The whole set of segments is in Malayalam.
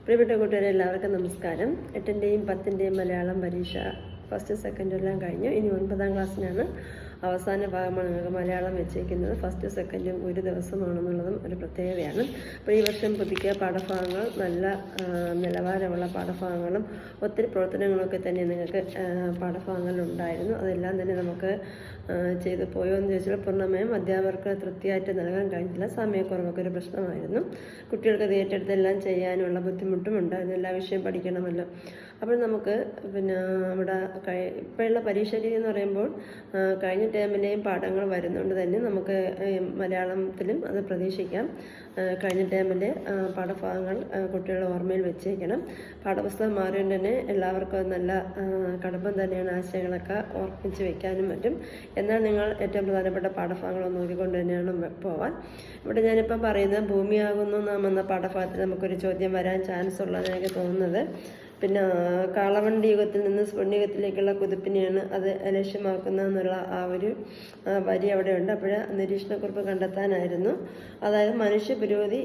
പ്രിയപ്പെട്ട കൂട്ടുകാരെ, എല്ലാവർക്കും നമസ്കാരം. 8ൻ്റെയും 10ൻ്റെയും മലയാളം പരീക്ഷ ഫസ്റ്റ് സെക്കൻഡ് എല്ലാം കഴിഞ്ഞു. ഇനി 9ാം ക്ലാസ്സിനാണ് അവസാന ഭാഗമാണ് നിങ്ങൾക്ക് മലയാളം വെച്ചേക്കുന്നത്. ഫസ്റ്റ് സെക്കൻഡും ഒരു ദിവസമാണെന്നുള്ളതും ഒരു പ്രത്യേകതയാണ്. അപ്പോൾ ഈ വർഷം പുതുക്കിയ പാഠഭാഗങ്ങൾ നല്ല നിലവാരമുള്ള പാഠഭാഗങ്ങളും ഒത്തിരി പ്രവർത്തനങ്ങളൊക്കെ തന്നെ നിങ്ങൾക്ക് പാഠഭാഗങ്ങളിലുണ്ടായിരുന്നു. അതെല്ലാം തന്നെ നമുക്ക് ചെയ്തു പോയോ എന്ന് ചോദിച്ചാൽ പൂർണ്ണമായും അധ്യാപകർക്ക് തൃപ്തിയായിട്ട് നൽകാൻ കഴിഞ്ഞില്ല. സമയക്കുറവൊക്കെ ഒരു പ്രശ്നമായിരുന്നു. കുട്ടികൾക്ക് അത് ഏറ്റെടുത്തെല്ലാം ചെയ്യാനുള്ള ബുദ്ധിമുട്ടും ഉണ്ടായിരുന്നു. എല്ലാ വിഷയം പഠിക്കണമല്ലോ. അപ്പോൾ നമുക്ക് ഇവിടെ ഇപ്പോഴുള്ള പരീക്ഷ രീതി എന്ന് പറയുമ്പോൾ കഴിഞ്ഞ ടേമിലെയും പാഠങ്ങൾ വരുന്നുണ്ട് തന്നെ നമുക്ക് മലയാളത്തിലും അത് പ്രതീക്ഷിക്കാം. കഴിഞ്ഞ ടേമിലെ പാഠഭാഗങ്ങൾ കുട്ടികളുടെ ഓർമ്മയിൽ വെച്ചേക്കണം. പാഠപുസ്തകം മാറിയത് തന്നെ എല്ലാവർക്കും നല്ല കടമ്പം തന്നെയാണ്. ആശയങ്ങളൊക്കെ ഓർമ്മിച്ച് വെക്കാനും പറ്റും. എന്നാൽ നിങ്ങൾ ഏറ്റവും പ്രധാനപ്പെട്ട പാഠഭാഗങ്ങളൊന്നും നോക്കിക്കൊണ്ട് തന്നെയാണ് പോവാൻ. ഇവിടെ ഞാനിപ്പം പറയുന്നത് ഭൂമിയാകുന്നു നാം എന്ന പാഠഭാഗത്തിൽ നമുക്കൊരു ചോദ്യം വരാൻ ചാൻസ് ഉള്ളതെന്ന് എനിക്ക് തോന്നുന്നത്. പിന്നെ കാളവണ്ടി യുഗത്തിൽ നിന്ന് സ്വർണ്ണയുഗത്തിലേക്കുള്ള കുതിപ്പിനെയാണ് അത് ലക്ഷ്യമാക്കുന്നതെന്നുള്ള ആ ഒരു വരി അവിടെ ഉണ്ട്. അപ്പോൾ നിരീക്ഷണക്കുറിപ്പ് കണ്ടെത്താനായിരുന്നു. അതായത് മനുഷ്യ പുരോഗതി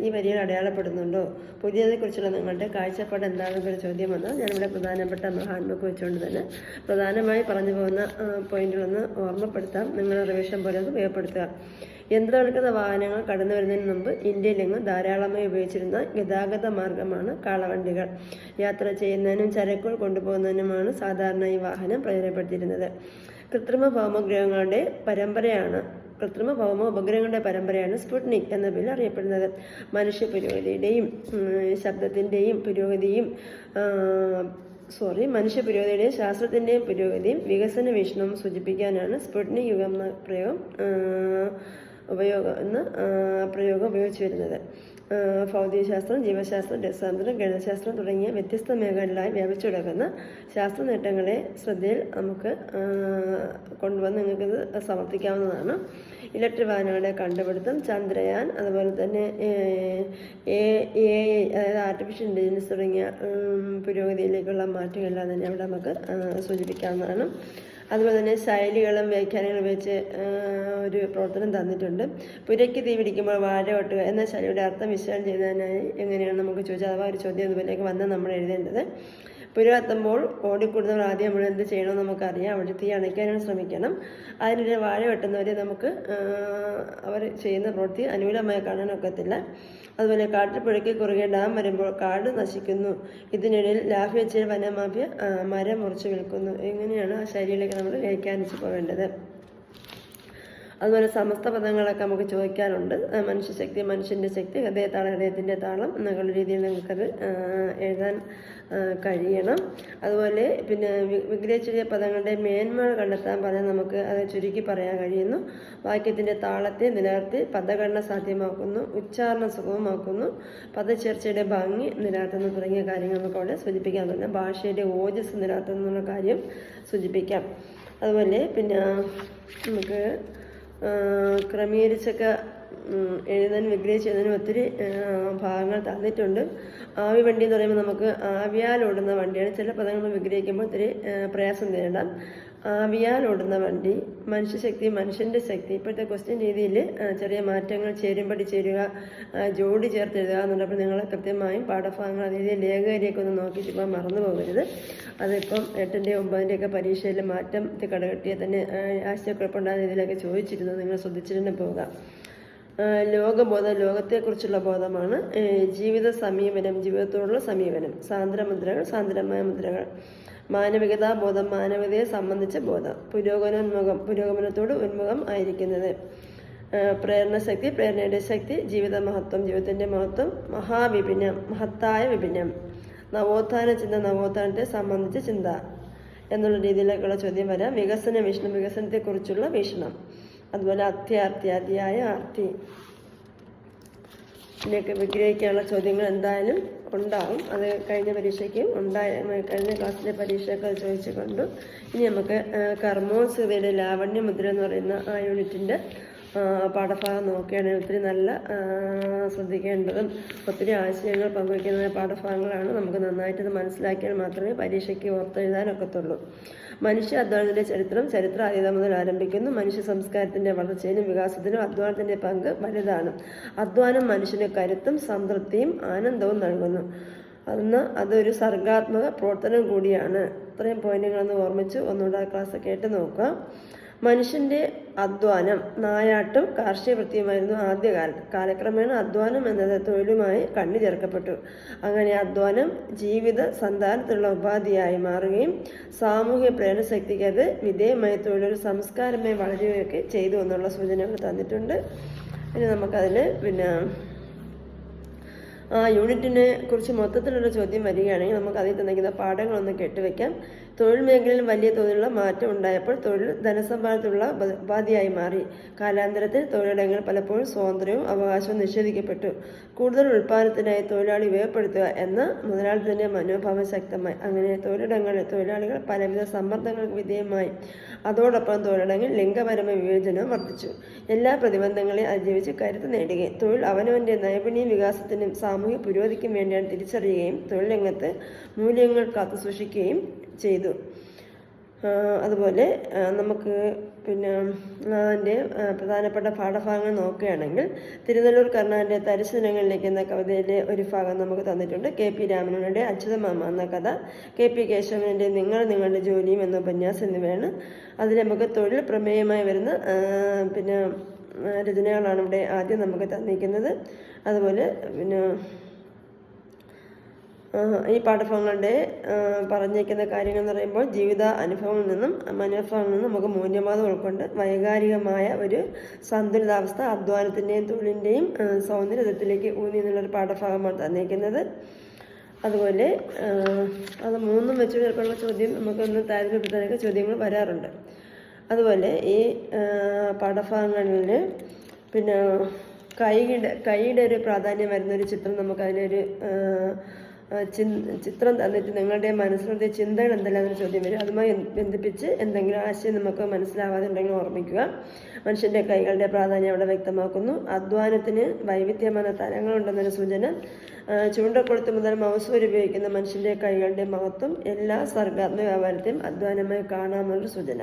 ഈ വരിയിൽ അടയാളപ്പെടുന്നുണ്ടോ, പുതിയതിനെക്കുറിച്ചുള്ള നിങ്ങളുടെ കാഴ്ചപ്പാട് എന്താണെന്നൊരു ചോദ്യം വന്നാൽ ഞാനിവിടെ പ്രധാനപ്പെട്ട ഹാൻഡ് ബുക്ക് വെച്ചുകൊണ്ട് തന്നെ പ്രധാനമായി പറഞ്ഞു പോകുന്ന പോയിന്റുകളൊന്ന് ഓർമ്മപ്പെടുത്താം. നിങ്ങളുടെ റിവിഷൻ പോലെ അത് ഉപയോഗപ്പെടുത്തുക. യന്ത്രവൽകൃത വാഹനങ്ങൾ കടന്നു വരുന്നതിന് മുമ്പ് ഇന്ത്യയിലെങ്ങും ധാരാളമായി ഉപയോഗിച്ചിരുന്ന ഗതാഗത മാർഗമാണ് കാളവണ്ടികൾ. യാത്ര ചെയ്യുന്നതിനും ചരക്കുകൾ കൊണ്ടുപോകുന്നതിനുമാണ് സാധാരണ ഈ വാഹനം പ്രയോജനപ്പെടുത്തിയിരുന്നത്. കൃത്രിമ ഭൗമ ഉപഗ്രഹങ്ങളുടെ പരമ്പരയാണ് സ്പുട്നിക് എന്ന പേരിൽ അറിയപ്പെടുന്നത്. മനുഷ്യ പുരോഗതിയുടെയും ശാസ്ത്രത്തിൻ്റെയും പുരോഗതിയും വികസന വീക്ഷണവും സൂചിപ്പിക്കാനാണ് സ്പുട്നിക് യുഗം എന്ന പ്രയോഗം ഉപയോഗിച്ചു വരുന്നത്. ഭൗതികശാസ്ത്രം, ജീവശാസ്ത്രം, രസതന്ത്രം, ഗണിതശാസ്ത്രം തുടങ്ങിയ വ്യത്യസ്ത മേഖലകളിലായി വ്യാപിച്ചു കിടക്കുന്ന ശാസ്ത്ര നേട്ടങ്ങളെ ശ്രദ്ധയിൽ നമുക്ക് കൊണ്ടുവന്ന് നിങ്ങൾക്കിത് സമർപ്പിക്കാവുന്നതാണ്. ഇലക്ട്രിക് വാഹനങ്ങളുടെ കണ്ടുപിടുത്തം, ചന്ദ്രയാൻ, അതുപോലെ തന്നെ അതായത് ആർട്ടിഫിഷ്യൽ ഇൻ്റലിജൻസ് തുടങ്ങിയ പുരോഗതിയിലേക്കുള്ള മാറ്റങ്ങളെല്ലാം തന്നെ അവിടെ നമുക്ക് സൂചിപ്പിക്കാവുന്നതാണ്. അതുപോലെ തന്നെ ശൈലികളും വ്യാഖ്യാനങ്ങളും വെച്ച് ഒരു പ്രവർത്തനം തന്നിട്ടുണ്ട്. പുരയ്ക്ക് തീ പിടിക്കുമ്പോൾ വാഴ വെട്ടുക എന്ന ശൈലിയുടെ അർത്ഥം വിശകലനം ചെയ്യുന്നതിനായി എങ്ങനെയാണ് നമുക്ക് ചോദിച്ചാൽ അഥവാ ഒരു ചോദ്യം ഇതുപോലെയൊക്കെ വന്നാൽ നമ്മൾ എഴുതേണ്ടത്. പുര കത്തുമ്പോൾ ഓടിക്കൂടുന്നവർ ആദ്യം നമ്മൾ എന്ത് ചെയ്യണമെന്ന് നമുക്കറിയാം. അവിടെ തീ അണയ്ക്കാനും ശ്രമിക്കണം. അതിനിടെ വാഴ വെട്ടുന്നവരെ നമുക്ക് അവർ ചെയ്യുന്ന പ്രവൃത്തി അനുകൂലമായി കാണാനൊക്കത്തില്ല. അതുപോലെ കാട്ടിൽ പുഴയ്ക്ക് കുറുകെ ഡാം വരുമ്പോൾ കാട് നശിക്കുന്നു. ഇതിനിടയിൽ ലാഫിയച്ചിൽ വനമാഫിയ മരം മുറിച്ച് വിൽക്കുന്നു. ഇങ്ങനെയാണ് ആ ശൈലിയിലേക്ക് നമ്മൾ വ്യാഖ്യാനിച്ച് പോവേണ്ടത്. അതുപോലെ സമസ്ത പദങ്ങളൊക്കെ നമുക്ക് ചോദിക്കാനുണ്ട്. മനുഷ്യശക്തി, മനുഷ്യൻ്റെ ശക്തി, ഹൃദയത്തിൻ്റെ താളം എന്നുള്ള രീതിയിൽ നിങ്ങൾക്കത് എഴുതാൻ കഴിയണം. അതുപോലെ വിഗ്രഹിച്ചെഴുതിയ പദങ്ങളുടെ മേന്മകൾ കണ്ടെത്താൻ പറഞ്ഞാൽ നമുക്ക് അത് ചുരുക്കി പറയാൻ കഴിയുന്നു. വാക്യത്തിൻ്റെ താളത്തെ നിലനിർത്തി പദഘടന സാധ്യമാക്കുന്നു, ഉച്ചാരണം സുഗമമാക്കുന്നു, പദചേർച്ചയുടെ ഭംഗി നിലനിർത്തുന്നു തുടങ്ങിയ കാര്യങ്ങൾ നമുക്ക് അവിടെ സൂചിപ്പിക്കാൻ പറ്റും. ഭാഷയുടെ ഓജസ് നിലനിർത്തുന്നുള്ള കാര്യം സൂചിപ്പിക്കാം. അതുപോലെ നമുക്ക് ക്രമീകരിച്ചൊക്കെ എഴുതാൻ വിഗ്രഹിച്ച് എഴുതാനും ഒത്തിരി ഭാഗങ്ങൾ തന്നിട്ടുണ്ട്. ആവി വണ്ടി എന്ന് പറയുമ്പോൾ നമുക്ക് ആവിയാൽ ഓടുന്ന വണ്ടിയാണ്. ചില പദങ്ങൾ വിഗ്രഹിക്കുമ്പോൾ ഒത്തിരി പ്രയാസം നേരിടാം. ആവിയാൽ ഓടുന്ന വണ്ടി, മനുഷ്യശക്തി, മനുഷ്യൻ്റെ ശക്തി. ഇപ്പോഴത്തെ ക്വസ്റ്റ്യൻ രീതിയിൽ ചെറിയ മാറ്റങ്ങൾ, ചേരുംപടി ചേരുക, ജോഡി ചേർത്ത് എഴുതുക എന്നുള്ളപ്പോൾ നിങ്ങൾ കൃത്യമായും പാഠഭാഗങ്ങൾ അതായത് ലേഖകരിയൊക്കെ ഒന്ന് നോക്കിയിട്ട് ഇപ്പം മറന്നു പോകരുത്. അതിപ്പം 8ൻ്റെയും 9ൻ്റെയൊക്കെ പരീക്ഷയിൽ മാറ്റം കടകെട്ടിയാൽ തന്നെ ആശയക്കുഴപ്പമുണ്ടാകുന്ന രീതിയിലൊക്കെ ചോദിച്ചിരുന്നു. നിങ്ങൾ ശ്രദ്ധിച്ചിട്ട് പോവുക. ലോകബോധം, ലോകത്തെക്കുറിച്ചുള്ള ബോധമാണ്. ജീവിത സമീപനം, ജീവിതത്തോടുള്ള സമീപനം. സാന്ദ്രമുദ്രകൾ, സാന്ദ്രമായ മുദ്രകൾ. മാനവികതാ ബോധം, മാനവികതയെ സംബന്ധിച്ച ബോധം. പുരോഗമനത്തോട് ഉന്മുഖം ആയിരിക്കുന്നത്. പ്രേരണശക്തി, പ്രേരണയുടെ ശക്തി. ജീവിത മഹത്വം, ജീവിതത്തിൻ്റെ മഹത്വം. മഹാവിപിന്നം, മഹത്തായ വിപിന്നം. നവോത്ഥാന ചിന്ത, നവോത്ഥാനത്തെ സംബന്ധിച്ച ചിന്ത എന്നുള്ള രീതിയിലേക്കുള്ള ചോദ്യം വരാം. വികസന വീക്ഷണം, വികസനത്തെക്കുറിച്ചുള്ള വീക്ഷണം. അതുപോലെ അത്യാർത്തി, അതിയായ ആർത്തി. ഇതിനൊക്കെ വിഗ്രഹിക്കാനുള്ള ചോദ്യങ്ങൾ എന്തായാലും ഉണ്ടാകും. അത് കഴിഞ്ഞ പരീക്ഷയ്ക്കും കഴിഞ്ഞ ക്ലാസ്സിലെ പരീക്ഷയൊക്കെ അത് ചോദിച്ചു കണ്ടു. ഇനി നമുക്ക് കർമ്മോത്സുകതയുടെ ലാവണ്യമുദ്ര എന്ന് പറയുന്ന ആ യൂണിറ്റിൻ്റെ പാഠഭാഗം നോക്കുകയാണെങ്കിൽ ഒത്തിരി നല്ല ശ്രദ്ധിക്കേണ്ടതും ഒത്തിരി ആശയങ്ങൾ പങ്കുവയ്ക്കുന്ന പാഠഭാഗങ്ങളാണ്. നമുക്ക് നന്നായിട്ടത് മനസ്സിലാക്കിയാൽ മാത്രമേ പരീക്ഷയ്ക്ക് ഓർത്തെഴുതാനൊക്കത്തുള്ളൂ. മനുഷ്യ അധ്വാനത്തിൻ്റെ ചരിത്രാതീതം മുതൽ ആരംഭിക്കുന്നു. മനുഷ്യ സംസ്കാരത്തിൻ്റെ വളർച്ചയിലും വികാസത്തിലും അധ്വാനത്തിൻ്റെ പങ്ക് വലുതാണ്. അധ്വാനം മനുഷ്യന് കരുത്തും സംതൃപ്തിയും ആനന്ദവും നൽകുന്നു. അതൊരു സർഗാത്മക പ്രവർത്തനം കൂടിയാണ്. ഇത്രയും പോയിന്റുകളൊന്ന് ഓർമ്മിച്ച് ഒന്നുകൂടെ ക്ലാസ് കേട്ട് നോക്കുക. മനുഷ്യന്റെ അധ്വാനം, നായാട്ടും കാർഷിക വൃത്തിയുമായിരുന്നു ആദ്യകാലത്ത്. കാലക്രമേണ അധ്വാനം എന്നത് തൊഴിലുമായി കണ്ണു ചേർക്കപ്പെട്ടു. അങ്ങനെ അധ്വാനം ജീവിത സന്ധാനത്തിലുള്ള ഉപാധിയായി മാറുകയും സാമൂഹ്യ പ്രേരണശക്തിക്ക് അത് വിധേയമായ തൊഴിലൊരു സംസ്കാരമായി വളരുകയൊക്കെ ചെയ്തു എന്നുള്ള സൂചനകൾ തന്നിട്ടുണ്ട്. ഇനി നമുക്കതിൽ യൂണിറ്റിനെ കുറിച്ച് മൊത്തത്തിലുള്ള ചോദ്യം വരികയാണെങ്കിൽ നമുക്ക് അതിൽ തന്നിരിക്കുന്ന പാഠങ്ങളൊന്ന് കേട്ടുവെക്കാം. തൊഴിൽ മേഖലയിൽ വലിയ തോതിലുള്ള മാറ്റം ഉണ്ടായപ്പോൾ തൊഴിൽ ധനസമ്പാദത്തിലുള്ള ഉപാധിയായി മാറി. കാലാന്തരത്തിൽ തൊഴിലിടങ്ങൾ പലപ്പോഴും സ്വാതന്ത്ര്യവും അവകാശവും നിഷേധിക്കപ്പെട്ടു. കൂടുതൽ ഉൽപ്പാദനത്തിനായി തൊഴിലാളി ഉപയോഗപ്പെടുത്തുക എന്ന മുതലാളിത്തത്തിന്റെ മനോഭാവം ശക്തമായി. അങ്ങനെ തൊഴിലിടങ്ങളിൽ തൊഴിലാളികൾ പലവിധ സമ്മർദ്ദങ്ങൾക്ക് വിധേയമായി. അതോടൊപ്പം തൊഴിലിടങ്ങളിൽ ലിംഗപരമായ വിവേചനവും വർദ്ധിച്ചു. എല്ലാ പ്രതിബന്ധങ്ങളെയും അതിജീവിച്ച് കരുത്ത് നേടുകയും തൊഴിൽ അവനവന്റെ നൈപുണ്യ വികാസത്തിനും സാമൂഹ്യ പുരോഗതിക്കും വേണ്ടിയാണ് തിരിച്ചറിയുകയും തൊഴിൽ രംഗത്ത് മൂല്യങ്ങൾ കാത്തുസൂക്ഷിക്കുകയും ചെയ്തു. അതുപോലെ നമുക്ക് അതിൻ്റെ പ്രധാനപ്പെട്ട പാഠഭാഗങ്ങൾ നോക്കുകയാണെങ്കിൽ തിരുനെല്ലൂർ കർണാന്റെ തരിശുദിനങ്ങളിലേക്ക് എന്ന കവിതയിലെ ഒരു ഭാഗം നമുക്ക് തന്നിട്ടുണ്ട്. KP രാമനുണ്ണിയുടെ അച്യുതമാമ എന്ന കഥ, KP കേശവന്റെ നിങ്ങളുടെ ജോലിയും എന്ന ഉപന്യാസം എന്നിവയാണ്. അതിൽ നമുക്ക് തൊഴിൽ പ്രമേയമായി വരുന്ന രചനകളാണ് ഇവിടെ ആദ്യം നമുക്ക് തന്നിരിക്കുന്നത്. അതുപോലെ ഈ പാഠഭാഗങ്ങളുടെ പറഞ്ഞിരിക്കുന്ന കാര്യങ്ങൾ എന്ന് പറയുമ്പോൾ ജീവിത അനുഭവങ്ങളിൽ നിന്നും മനോഭാവങ്ങളിൽ നിന്നും നമുക്ക് മൂല്യബോധം ഉൾക്കൊണ്ട് വൈകാരികമായ ഒരു സന്തുലിതാവസ്ഥ അധ്വാനത്തിൻ്റെയും തൊഴിലിൻ്റെയും സൗന്ദര്യത്തിലേക്ക് ഊന്നി എന്നുള്ളൊരു പാഠഭാഗമാണ് തന്നിരിക്കുന്നത്. അതുപോലെ അത് മൂന്നും വെച്ച് ചിലപ്പോഴുള്ള ചോദ്യം നമുക്കൊന്ന് താരതമ്യപ്പെടുത്താനൊക്കെ ചോദ്യങ്ങൾ വരാറുണ്ട്. അതുപോലെ ഈ പാഠഭാഗങ്ങളിൽ കൈയുടെ ഒരു പ്രാധാന്യം വരുന്നൊരു ചിത്രം നമുക്കതിനൊരു ചിത്രം തന്നിട്ട് നിങ്ങളുടെ മനസ്സിലുള്ള ചിന്തകൾ എന്തെല്ലാം ചോദ്യം വരും. അതുമായി ബന്ധിപ്പിച്ച് എന്തെങ്കിലും ആശയം നമുക്ക് മനസ്സിലാവാതെ ഉണ്ടെങ്കിൽ ഓർമ്മിക്കുക. മനുഷ്യൻ്റെ കൈകളുടെ പ്രാധാന്യം അവിടെ വ്യക്തമാക്കുന്നു. അധ്വാനത്തിന് വൈവിധ്യமான തലങ്ങളുണ്ടെന്നൊരു സൂചന. ചൂണ്ടക്കൊളുത്ത് മുതൽ മൗസ് വരെ ഉപയോഗിക്കുന്ന മനുഷ്യൻ്റെ കൈകളുടെ മഹത്വം എല്ലാ സർഗാത്മക വ്യാപാരത്തെയും അധ്വാനമായി കാണാമെന്നൊരു സൂചന.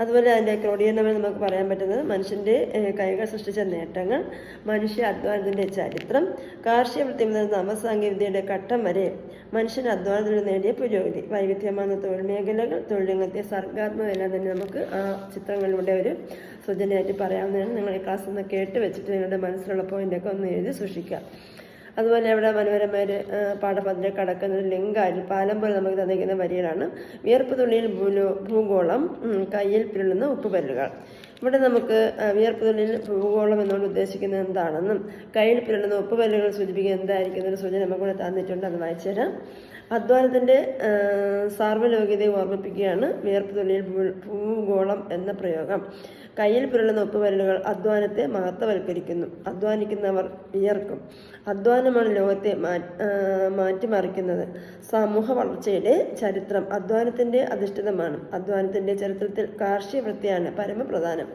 അതുപോലെ അതിൻ്റെ ക്രോഡീകരണമായി നമുക്ക് പറയാൻ പറ്റുന്നത് മനുഷ്യൻ്റെ കൈകൾ സൃഷ്ടിച്ച നേട്ടങ്ങൾ, മനുഷ്യ അധ്വാനത്തിൻ്റെ ചരിത്രം, കാർഷിക വൃത്തി മുതൽ നവസാങ്കേതികതയുടെ ഘട്ടം വരെ മനുഷ്യൻ അധ്വാനത്തിലൂടെ നേടിയ പുരോഗതി, വൈവിധ്യமான തൊഴിൽ മേഖലകൾ, തൊഴിൽ രംഗത്തെ സർഗാത്മകത എല്ലാം തന്നെ നമുക്ക് ആ ചിത്രങ്ങളിലൂടെ ഒരു സൂചനയായിട്ട് പറയാവുന്നതാണ്. നിങ്ങൾ ഈ ക്ലാസ് ഒന്ന് കേട്ട് വെച്ചിട്ട് നിങ്ങളുടെ മനസ്സിലുള്ള പോയിൻ്റൊക്കെ ഒന്ന് എഴുതി സൂക്ഷിക്കുക. അതുപോലെ അവിടെ മനോഹരമായ ഒരു പാഠപദ്ധതി കടക്കുന്ന ഒരു ലിങ്കായിട്ട് പാലം പോലെ നമുക്ക് തന്നിരിക്കുന്ന വരികളാണ്. വിയർപ്പ് തുള്ളിയിൽ ഭൂഗോളം, കയ്യിൽ പിരളുന്ന ഉപ്പുപല്ലുകൾ. ഇവിടെ നമുക്ക് വിയർപ്പ് തുള്ളിയിൽ ഭൂഗോളം എന്നുകൊണ്ട് ഉദ്ദേശിക്കുന്നത് എന്താണെന്നും കയ്യിൽ പിരളുന്ന ഉപ്പുപല്ലുകൾ സൂചിപ്പിക്കുന്നത് എന്തായിരിക്കുന്ന ഒരു സൂചന നമുക്കിവിടെ തന്നിട്ടുണ്ട്. അത് വായിച്ചു തരാം. അധ്വാനത്തിൻ്റെ സാർവലൗകികതയെ ഓർമ്മിപ്പിക്കുകയാണ് വിയർപ്പ് തുള്ളിയിൽ ഭൂഗോളം എന്ന പ്രയോഗം. കയ്യിൽ പിരളുന്ന ഉപ്പുപല്ലുകൾ അധ്വാനത്തെ മഹത്വവൽക്കരിക്കുന്നു. അധ്വാനിക്കുന്നവർ വിയർക്കും. അധ്വാനമാണ് ലോകത്തെ മാറ്റിമറിക്കുന്നത്. സമൂഹ വളർച്ചയുടെ ചരിത്രം അധ്വാനത്തിൻ്റെ അധിഷ്ഠിതമാണ്. അധ്വാനത്തിൻ്റെ ചരിത്രത്തിൽ കാർഷിക വൃത്തിയാണ് പരമപ്രധാനം.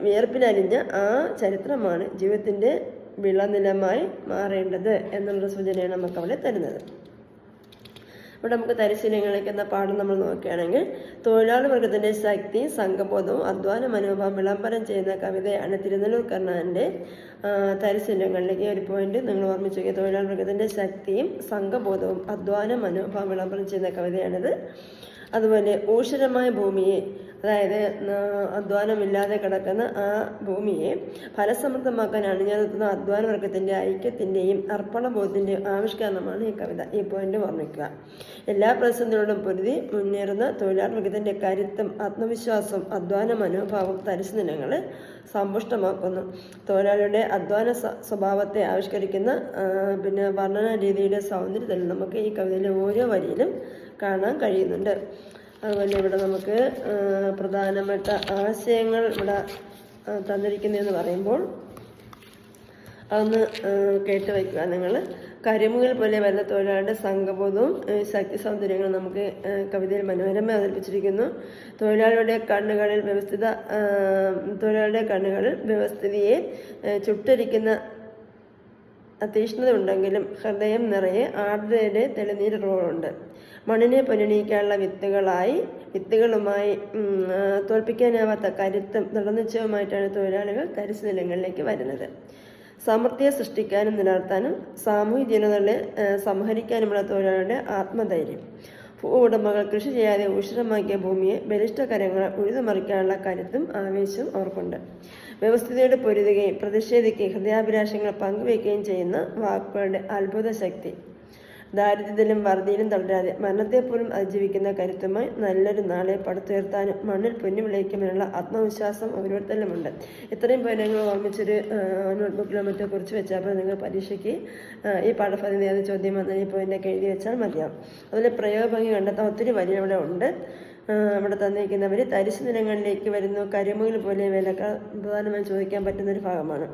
വിയർപ്പിലലിഞ്ഞ ആ ചരിത്രമാണ് ജീവിതത്തിൻ്റെ വിളനിലമായി മാറേണ്ടത് എന്നുള്ള സൂചനയാണ് നമുക്ക് അവിടെ തരുന്നത്. ഇവിടെ നമുക്ക് തരിശീലങ്ങളിലേക്ക് എന്ന പാഠം നമ്മൾ നോക്കുകയാണെങ്കിൽ തൊഴിലാളി വർഗത്തിൻ്റെ ശക്തിയും സംഘബോധവും അധ്വാന മനോഭാവം വിളംബരം ചെയ്യുന്ന കവിതയാണ് തിരുനെല്ലൂർ കർണാന്റെ തരിശീലങ്ങളിലേക്ക്. ഒരു പോയിന്റ് നിങ്ങൾ ഓർമ്മിച്ചു നോക്കിയ തൊഴിലാളി വർഗത്തിൻ്റെ ശക്തിയും സംഘബോധവും അധ്വാന മനോഭാവം വിളംബരം ചെയ്യുന്ന കവിതയാണിത്. അതുപോലെ ഊഷരമായ ഭൂമിയെ, അതായത് അധ്വാനമില്ലാതെ കിടക്കുന്ന ആ ഭൂമിയെ ഫലസമൃദ്ധമാക്കാൻ അണിഞ്ഞെത്തുന്ന അധ്വാന വർഗത്തിൻ്റെ ഐക്യത്തിൻ്റെയും അർപ്പണബോധത്തിൻ്റെയും ആവിഷ്കരണമാണ് ഈ കവിത. ഈ പോയിന്റ് ഓർമ്മിക്കുക. എല്ലാ പ്രതിസന്ധികളോടും പൊരുതി മുന്നേറുന്ന തൊഴിലാളി വർഗത്തിൻ്റെ കരുത്തും ആത്മവിശ്വാസവും അധ്വാന മനോഭാവം തരിശുദിനങ്ങൾ സമ്പുഷ്ടമാക്കുന്നു. തൊഴിലാളിയുടെ അധ്വാന സ്വഭാവത്തെ ആവിഷ്കരിക്കുന്ന വർണ്ണന രീതിയുടെ സൗന്ദര്യത്തിൽ നമുക്ക് ഈ കവിതയിലെ ഓരോ വരിയിലും കാണാൻ കഴിയുന്നുണ്ട്. അതുപോലെ ഇവിടെ നമുക്ക് പ്രധാനപ്പെട്ട ആശയങ്ങൾ ഇവിടെ തന്നിരിക്കുന്നതെന്ന് പറയുമ്പോൾ അതൊന്ന് കേട്ട് വയ്ക്കുക നിങ്ങൾ. കരിമുകിൽ പോലെ വരുന്ന തൊഴിലാളിയുടെ സംഘബോധവും ശക്തി സൗന്ദര്യങ്ങളും നമുക്ക് കവിതയിൽ മനോഹരമായി അവതരിപ്പിച്ചിരിക്കുന്നു. തൊഴിലാളിയുടെ കണ്ണുകളിൽ വ്യവസ്ഥിതിയെ ചുട്ടരിക്കുന്ന തീഷ്ണത ഉണ്ടെങ്കിലും ഹൃദയം നിറയെ ആർദ്രതയുടെ തെളിനീരുകളുണ്ട്. മണ്ണിനെ പൊന്നണിയിക്കാനുള്ള വിത്തുകളുമായി തോൽപ്പിക്കാനാവാത്ത കരുത്തും ദൃഢനിശ്ചയവുമായിട്ടാണ് തൊഴിലാളികൾ തരിശു നിലങ്ങളിലേക്ക് വരുന്നത്. സമൃദ്ധിയെ സൃഷ്ടിക്കാനും നിലനിർത്താനും സാമൂഹിക ജീവനങ്ങളെ സംഹരിക്കാനുമുള്ള തൊഴിലാളികളുടെ ആത്മധൈര്യം. ഉടമകൾ കൃഷി ചെയ്യാതെ ഊഷരമാക്കിയ ഭൂമിയെ ബലിഷ്ഠകരങ്ങൾ ഉഴുതുമറിക്കാനുള്ള കരുത്തും ആവേശവും അവർക്കുണ്ട്. വ്യവസ്ഥിതിയോട് പൊരുതുകയും പ്രതിഷേധിക്കുകയും ഹൃദയാഭിലാഷങ്ങൾ പങ്കുവയ്ക്കുകയും ചെയ്യുന്ന വാക്കുകളുടെ അത്ഭുത ശക്തി. ദാരിദ്ര്യത്തിലും വറുതിയിലും തളരാതെ മരണത്തെപ്പോലും അതിജീവിക്കുന്ന കരുത്തുമായി നല്ലൊരു നാളെ പടുത്തുയർത്താനും മണ്ണിൽ പൊന്നു വിളയിക്കുമെന്നുള്ള ആത്മവിശ്വാസം ഓരോരുത്തരിലുമുണ്ട്. ഇത്രയും പോയിന്റുകൾ ഓർമ്മിച്ചൊരു നോട്ട്ബുക്കിലോ മറ്റോ കുറിച്ച് വെച്ചാൽ നിങ്ങൾ പരീക്ഷയ്ക്ക് ഈ പാഠഭാഗത്ത് ഏത് ചോദ്യം വന്നാൽ ഈ പോയിന്റൊക്കെ എഴുതി വെച്ചാൽ മതിയാവും. അതിൽ പ്രയോഗഭംഗി കണ്ടെത്താൻ ഒത്തിരി വരി ഇവിടെ ഉണ്ട്. അവിടെ തന്നിരിക്കുന്നവർ തരിശു നിലങ്ങളിലേക്ക് വരുന്നു, കരിമുകിൽ പോലെ വേലക്കാർ പ്രധാനമായും ചോദിക്കാൻ പറ്റുന്നൊരു ഭാഗമാണ്.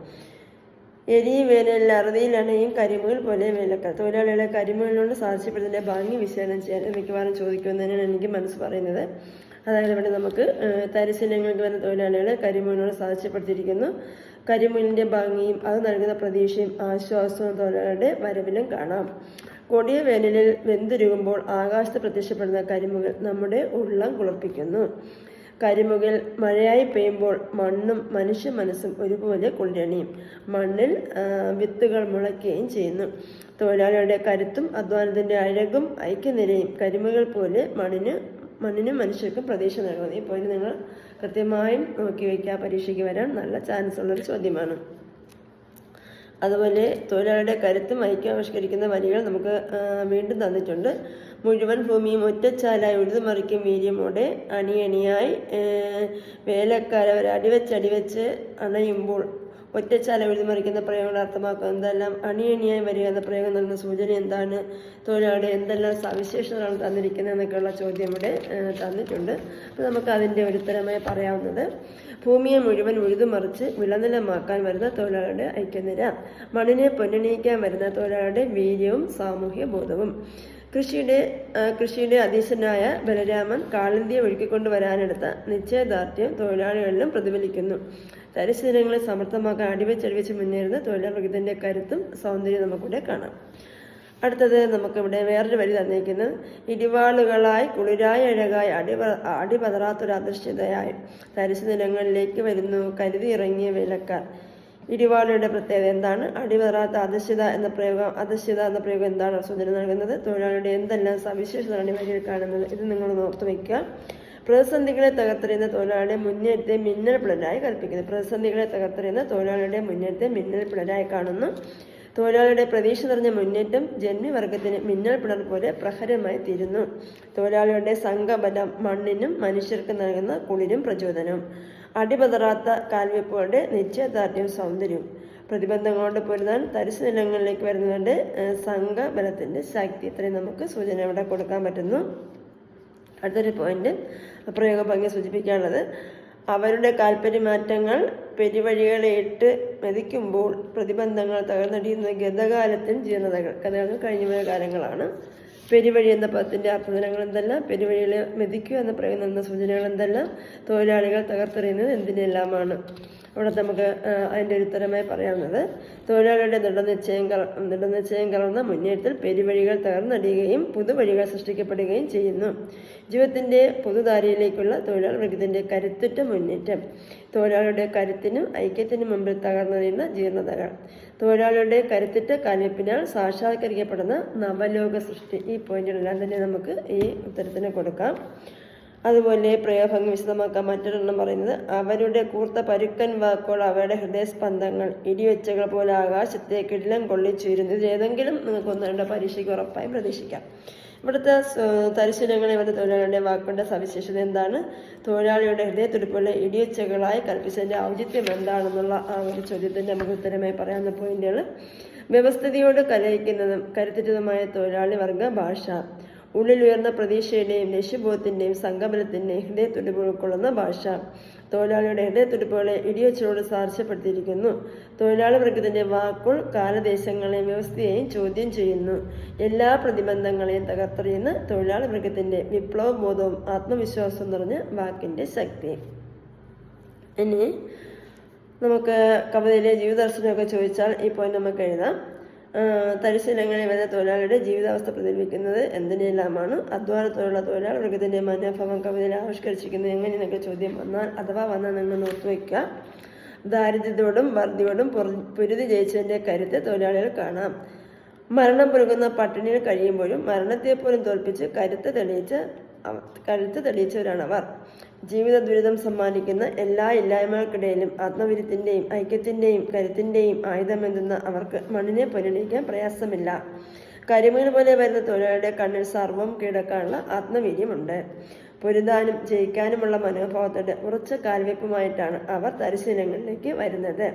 എരിയും വേനലിൽ അറുതിയിലണയും കരിമുകിൽ പോലെ വേലക്കാർ. തൊഴിലാളികളെ കരിമുകിലിനോട് സാക്ഷ്യപ്പെടുന്നതിൻ്റെ ഭംഗി വിശകലനം ചെയ്യാൻ മിക്കവാറും ചോദിക്കുമെന്നതിനാണ് എനിക്ക് മനസ്സ് പറയുന്നത്. അതായത് ഇവിടെ നമുക്ക് തരിശിലങ്ങൾക്ക് വരുന്ന തൊഴിലാളികളെ കരിമുകിലിനോട് സാക്ഷ്യപ്പെടുത്തിയിരിക്കുന്നു. കരിമുകിലിൻ്റെ ഭംഗിയും അത് നൽകുന്ന പ്രതീക്ഷയും ആശ്വാസവും തൊഴിലാളികളുടെ വരവിലും കാണാം. കൊടിയ വേനലിൽ വെന്തുരുകുമ്പോൾ ആകാശത്ത് പ്രത്യക്ഷപ്പെടുന്ന കരിമുകിൽ നമ്മുടെ ഉള്ളം കുളിർപ്പിക്കുന്നു. കരിമുകിൽ മഴയായി പെയ്യുമ്പോൾ മണ്ണും മനുഷ്യ മനസ്സും ഒരുപോലെ കുളിരണിയും. മണ്ണിൽ വിത്തുകൾ മുളയ്ക്കുകയും ചെയ്യുന്നു. തൊഴിലാളികളുടെ കരുത്തും അധ്വാനത്തിൻ്റെ അഴകും ഐക്യനിരയും കരിമുകൾ പോലെ മണ്ണിനും മനുഷ്യർക്കും പ്രതീക്ഷ നൽകുന്നു. ഈ പോയിന്റ് നിങ്ങൾ കൃത്യമായും നോക്കി വയ്ക്കുക. പരീക്ഷയ്ക്ക് വരാൻ നല്ല ചാൻസ് ഉള്ളൊരു ചോദ്യമാണ്. അതുപോലെ തൊഴിലാളിയുടെ കരുത്തും ഐക്യം ആവിഷ്കരിക്കുന്ന വരികൾ നമുക്ക് വീണ്ടും തന്നിട്ടുണ്ട്. മുഴുവൻ ഭൂമിയും ഒറ്റച്ചാലായി ഉഴുതുമറിക്കും വീര്യമോടെ അണിയണിയായി വേലക്കാരവർ അടിവെച്ച് അണയുമ്പോൾ. ഒറ്റച്ചാല ഉഴുതുമറിക്കുന്ന പ്രയോഗങ്ങൾ അർത്ഥമാക്കുന്നത് എന്തെല്ലാം? അണിയണിയായി വരിക എന്ന പ്രയോഗം നൽകുന്ന സൂചന എന്താണ്? തൊഴിലാളിയുടെ എന്തെല്ലാം സവിശേഷതകളാണ് തന്നിരിക്കുന്നത് എന്നൊക്കെയുള്ള ചോദ്യം ഇവിടെ തന്നിട്ടുണ്ട്. അപ്പോൾ നമുക്ക് അതിൻ്റെ ഒരു ഉത്തരമായി പറയാവുന്നത് ഭൂമിയെ മുഴുവൻ ഉഴുതുമറിച്ച് വിളനിലമാക്കാൻ വരുന്ന തൊഴിലാളിയുടെ ഐക്യനിര, മണ്ണിനെ പൊന്നണിയിക്കാൻ വരുന്ന തൊഴിലാളിയുടെ വീര്യവും സാമൂഹ്യ ബോധവും. കൃഷിയുടെ അധീശനായ ബലരാമൻ കാളിന്തിയെ ഒഴുക്കിക്കൊണ്ടുവരാനെടുത്ത നിശ്ചയദാർഢ്യം തൊഴിലാളികളിലും പ്രതിഫലിക്കുന്നു. തരിശു നിലങ്ങളെ സമർത്ഥമാക്കാൻ അടിവെച്ചടിവെച്ച് മുന്നേറുന്ന തൊഴിലാളി വർഗത്തിൻ്റെ കരുത്തും സൗന്ദര്യം നമുക്കിവിടെ കാണാം. അടുത്തത് നമുക്കിവിടെ വേറൊരു വരി തന്നിരിക്കുന്നത് ഇടിവാളുകളായി കുളിരായി അഴകായി അടിപതറാത്തൊരധിഷ്ഠിതയായി തരിശു നിലങ്ങളിലേക്ക് വരുന്നു കരുതി ഇറങ്ങിയ വേലക്കാർ. ഇടിവാളുടെ പ്രത്യേകത എന്താണ്? അടിപതറാത്ത അധിഷ്ഠിത എന്ന പ്രയോഗം എന്താണ് സൂചന നൽകുന്നത്? തൊഴിലാളിയുടെ എന്തെല്ലാം സവിശേഷതകളാണ് വരിയിൽ കാണുന്നത്? ഇത് നിങ്ങൾ ഓർത്തു വയ്ക്കുക. പ്രതിസന്ധികളെ തകർത്തെറിയുന്ന തൊഴിലാളിയുടെ മുന്നേറ്റത്തെ മിന്നൽ പിളരായി കൽപ്പിക്കുന്നു. പ്രതിസന്ധികളെ തകർത്തെറിയുന്ന തൊഴിലാളിയുടെ മുന്നേറ്റത്തെ മിന്നൽ പിളരായി കാണുന്നു. തൊഴിലാളിയുടെ പ്രതീക്ഷ നിറഞ്ഞ മുന്നേറ്റം ജന്മിവർഗത്തിന് മിന്നൽ പിളർ പോലെ പ്രഹരമായി തീരുന്നു. തൊഴിലാളിയുടെ സംഘബലം മണ്ണിനും മനുഷ്യർക്കും നൽകുന്ന കുളിരും പ്രചോദനവും. അടിപതറാത്ത കാൽവെപ്പുകളുടെ നിശ്ചയദാർഢ്യവും സൗന്ദര്യവും. പ്രതിബന്ധങ്ങളോട് പൊരുതാൻ തരിശു നിലങ്ങളിലേക്ക് വരുന്നവരുടെ സംഘബലത്തിൻ്റെ ശക്തി. ഇത്രയും നമുക്ക് സൂചന ഇവിടെ കൊടുക്കാൻ പറ്റുന്നു. അടുത്തൊരു പോയിന്റ് പ്രയോഗഭംഗി സൂചിപ്പിക്കാനുള്ളത് അവരുടെ താൽപര്യമാറ്റങ്ങൾ പെരുവഴികളെ ഇട്ട് മെതിക്കുമ്പോൾ പ്രതിബന്ധങ്ങൾ തകർന്നടിയുന്ന ഗതകാലത്തിൽ ജീർണതകൾ. കഥകൾ കഴിഞ്ഞുപോയ കാലങ്ങളാണ്. പെരുവഴി എന്ന പദത്തിൻ്റെ അർത്ഥതലങ്ങൾ എന്തെല്ലാം? പെരുവഴികളെ മെതിക്കുക എന്ന പ്രയോഗം എന്ന സൂചനകൾ എന്തെല്ലാം? തൊഴിലാളികൾ തകർത്തെറിയുന്നത് എന്തിനെല്ലാമാണ്? അവിടെ നമുക്ക് അതിൻ്റെ ഒരു ഉത്തരമായി പറയാവുന്നത് തൊഴിലാളികളുടെ ദൃഢനിശ്ചയം കലർന്ന മുന്നേറ്റത്തിൽ പെരുവഴികൾ തകർന്നടിയുകയും പുതുവഴികൾ സൃഷ്ടിക്കപ്പെടുകയും ചെയ്യുന്നു. ജീവിതത്തിൻ്റെ പുതുധാരയിലേക്കുള്ള തൊഴിലാളി വർഗത്തിൻ്റെ കരുത്തുറ്റ മുന്നേറ്റം. തൊഴിലാളിയുടെ കരുത്തിനും ഐക്യത്തിനും മുമ്പിൽ തകർന്നറിയുന്ന ജീർണതകൾ. തൊഴിലാളിയുടെ കരുത്തുറ്റ കാൽവെപ്പിനാൽ സാക്ഷാത്കരിക്കപ്പെടുന്ന നവലോക സൃഷ്ടി. ഈ പോയിന്റുകളെല്ലാം തന്നെ നമുക്ക് ഈ ഉത്തരത്തിന് കൊടുക്കാം. അതുപോലെ പ്രയോഗഭംഗി വിശദമാക്കാൻ മറ്റൊരെണ്ണം പറയുന്നത് അവരുടെ കൂർത്ത പരുക്കൻ വാക്കുകൾ അവരുടെ ഹൃദയസ്പന്ദങ്ങൾ ഇടിവെച്ചകൾ പോലെ ആകാശത്തേക്ക് ഇടലം കൊള്ളിച്ചുയരുന്നു. ഇത് ഏതെങ്കിലും നിങ്ങൾക്ക് പരീക്ഷയ്ക്ക് ഉറപ്പായും പ്രതീക്ഷിക്കാം. ഇവിടുത്തെ തരിശുലങ്ങളെ ഇവിടുത്തെ തൊഴിലാളികളുടെ വാക്കുകളുടെ സവിശേഷത എന്താണ്? തൊഴിലാളിയുടെ ഹൃദയത്തുടിപ്പുകളെ ഇടിവെച്ചകളായി കൽപ്പിച്ചതിൻ്റെ ഔചിത്യം എന്താണെന്നുള്ള ആ ഒരു ചോദ്യത്തിൻ്റെ നമുക്ക് ഉത്തരമായി പറയാവുന്ന പോയിന്റുകൾ. വ്യവസ്ഥിതിയോട് കലഹിക്കുന്നതും കരുത്തുറ്റതുമായ തൊഴിലാളി വർഗ ഭാഷ. ഉള്ളിലുയർന്ന പ്രതീക്ഷയുടെയും ലക്ഷ്യബോധത്തിൻ്റെയും സംഗമനത്തിൻ്റെയും ഹൃദയത്തുടിപ്പ് ഉൾക്കൊള്ളുന്ന ഭാഷ. തൊഴിലാളിയുടെ ഹൃദയത്തുടിപ്പുകളെ ഇടിവെച്ചോട് സാക്ഷ്യപ്പെടുത്തിയിരിക്കുന്നു. തൊഴിലാളി വർഗത്തിൻ്റെ വാക്കുകൾ കാലദേശങ്ങളെയും വ്യവസ്ഥയെയും ചോദ്യം ചെയ്യുന്നു. എല്ലാ പ്രതിബന്ധങ്ങളെയും തകർത്തെറിയുന്ന തൊഴിലാളി വർഗത്തിൻ്റെ വിപ്ലവബോധവും ആത്മവിശ്വാസവും നിറഞ്ഞ വാക്കിൻ്റെ ശക്തി. ഇനി നമുക്ക് കവിതയിലെ ജീവിതദർശനമൊക്കെ ചോദിച്ചാൽ ഈ പോയിന്റ് നമുക്ക് എഴുതാം. തരിശുലങ്ങളിൽ വരുന്ന തൊഴിലാളിയുടെ ജീവിതാവസ്ഥ പ്രതിഫലിക്കുന്നത് എന്തിനെല്ലാമാണ്? അധ്വാനത്തോടുള്ള തൊഴിലാളി വർഗത്തിൻ്റെ മനോഭാവം കവിതയിൽ ആവിഷ്കരിച്ചിരിക്കുന്നത് എങ്ങനെയെന്നൊക്കെ ചോദ്യം വന്നാൽ നിങ്ങൾ നോക്കി വയ്ക്കുക. ദാരിദ്ര്യത്തോടും വറുതിയോടും പൊരുതി ജയിച്ചതിൻ്റെ കരുത്ത് തൊഴിലാളികൾ കാണാം. മരണം പുലുകുന്ന പട്ടിണിയിൽ കഴിയുമ്പോഴും മരണത്തെപ്പോലും തോൽപ്പിച്ച് കരുത്ത് തെളിയിച്ചവരാണവർ. ജീവിത ദുരിതം സമ്മാനിക്കുന്ന എല്ലാ ഇല്ലായ്മകൾക്കിടയിലും ആത്മവീര്യത്തിൻ്റെയും ഐക്യത്തിൻ്റെയും കരുത്തിൻ്റെയും ആയുധമെന്തുന്ന അവർക്ക് മണ്ണിനെ പരിഗണിക്കാൻ പ്രയാസമില്ല. കരിമീൻ പോലെ വരുന്ന തൊഴിലാളിയുടെ കണ്ണിൽ സർവ്വം കീഴടക്കാനുള്ള ആത്മവീര്യമുണ്ട്. പൊരുതാനും ജയിക്കാനുമുള്ള മനോഭാവത്തോടെ ഉറച്ച കാൽവെപ്പുമായിട്ടാണ് അവർ തരിശീലങ്ങളിലേക്ക് വരുന്നത്.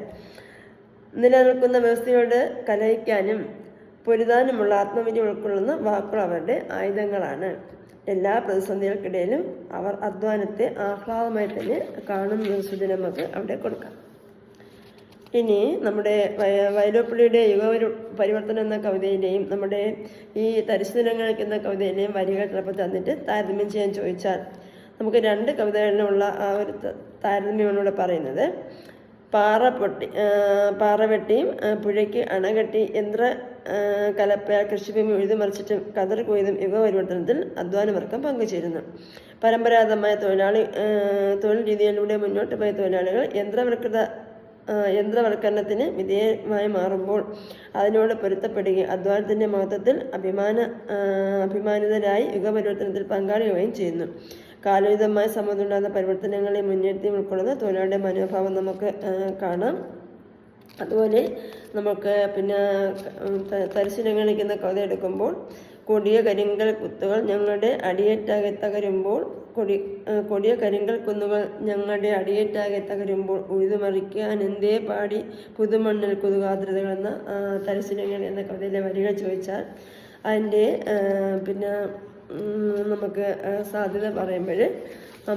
നിലനിൽക്കുന്ന വ്യവസ്ഥയോട് കലഹിക്കാനും പൊരുതാനുമുള്ള ആത്മവീര്യം ഉൾക്കൊള്ളുന്ന വാക്കുകൾ അവരുടെ ആയുധങ്ങളാണ്. എല്ലാ പ്രതിസന്ധികൾക്കിടയിലും അവർ അധ്വാനത്തെ ആഹ്ലാദമായി തന്നെ കാണുന്ന സൂചന നമുക്ക് അവിടെ കൊടുക്കാം. ഇനി നമ്മുടെ വൈലോപ്പിള്ളിയുടെ പരിവർത്തനം എന്ന കവിതയിലെയും നമ്മുടെ ഈ തരിശുദിനങ്ങൾക്ക് എന്ന കവിതയിലെയും വരികൾ ചിലപ്പോൾ തന്നിട്ട് താരതമ്യം ചെയ്യാൻ ചോദിച്ചാൽ നമുക്ക് രണ്ട് കവിതകളിലുള്ള ആ ഒരു താരതമ്യമാണ് ഇവിടെ പറയുന്നത്. പാറ വെട്ടിയും പുഴയ്ക്ക് അണകെട്ടി കലപ്പയാൽ കൃഷിഭൂമി ഉഴുതുമറിച്ചിട്ടും കതർ കൊയ്തും യുഗപരിവർത്തനത്തിൽ അധ്വാനവർഗം പങ്കുചേരുന്നു. പരമ്പരാഗതമായ തൊഴിൽ രീതികളിലൂടെ മുന്നോട്ട് പോയ തൊഴിലാളികൾ യന്ത്രവൽക്കരണത്തിന് വിധേയമായി മാറുമ്പോൾ അതിനോട് പൊരുത്തപ്പെടുകയും അധ്വാനത്തിൻ്റെ മഹത്വത്തിൽ അഭിമാനിതരായി യുഗപരിവർത്തനത്തിൽ പങ്കാളിയാവുകയും ചെയ്യുന്നു. കാലോചിതമായ സമൂഹത്തിലുണ്ടാകുന്ന പരിവർത്തനങ്ങളെ മുൻനിർത്തി ഉൾക്കൊള്ളുന്ന തൊഴിലാളിയുടെ മനോഭാവം നമുക്ക് കാണാം. അതുപോലെ നമുക്ക് തരിശിലങ്ങളിക്കുന്ന കവിത എടുക്കുമ്പോൾ കൊടിയ കരിങ്കൽ കുത്തുകൾ ഞങ്ങളുടെ അടിയേറ്റാകെ തകരുമ്പോൾ കൊടിയ കരിങ്കൽ കുന്നുകൾ ഞങ്ങളുടെ അടിയേറ്റാകെ തകരുമ്പോൾ ഉഴുതുമറിക്കാൻ എന്തേ പാടി പുതുമണ്ണിൽ കുതുകാദ്രതകൾ എന്ന തരിശിലങ്ങൾ എന്ന കവിതയിലെ വരികൾ ചോദിച്ചാൽ അതിൻ്റെ നമുക്ക് സാധ്യത പറയുമ്പോൾ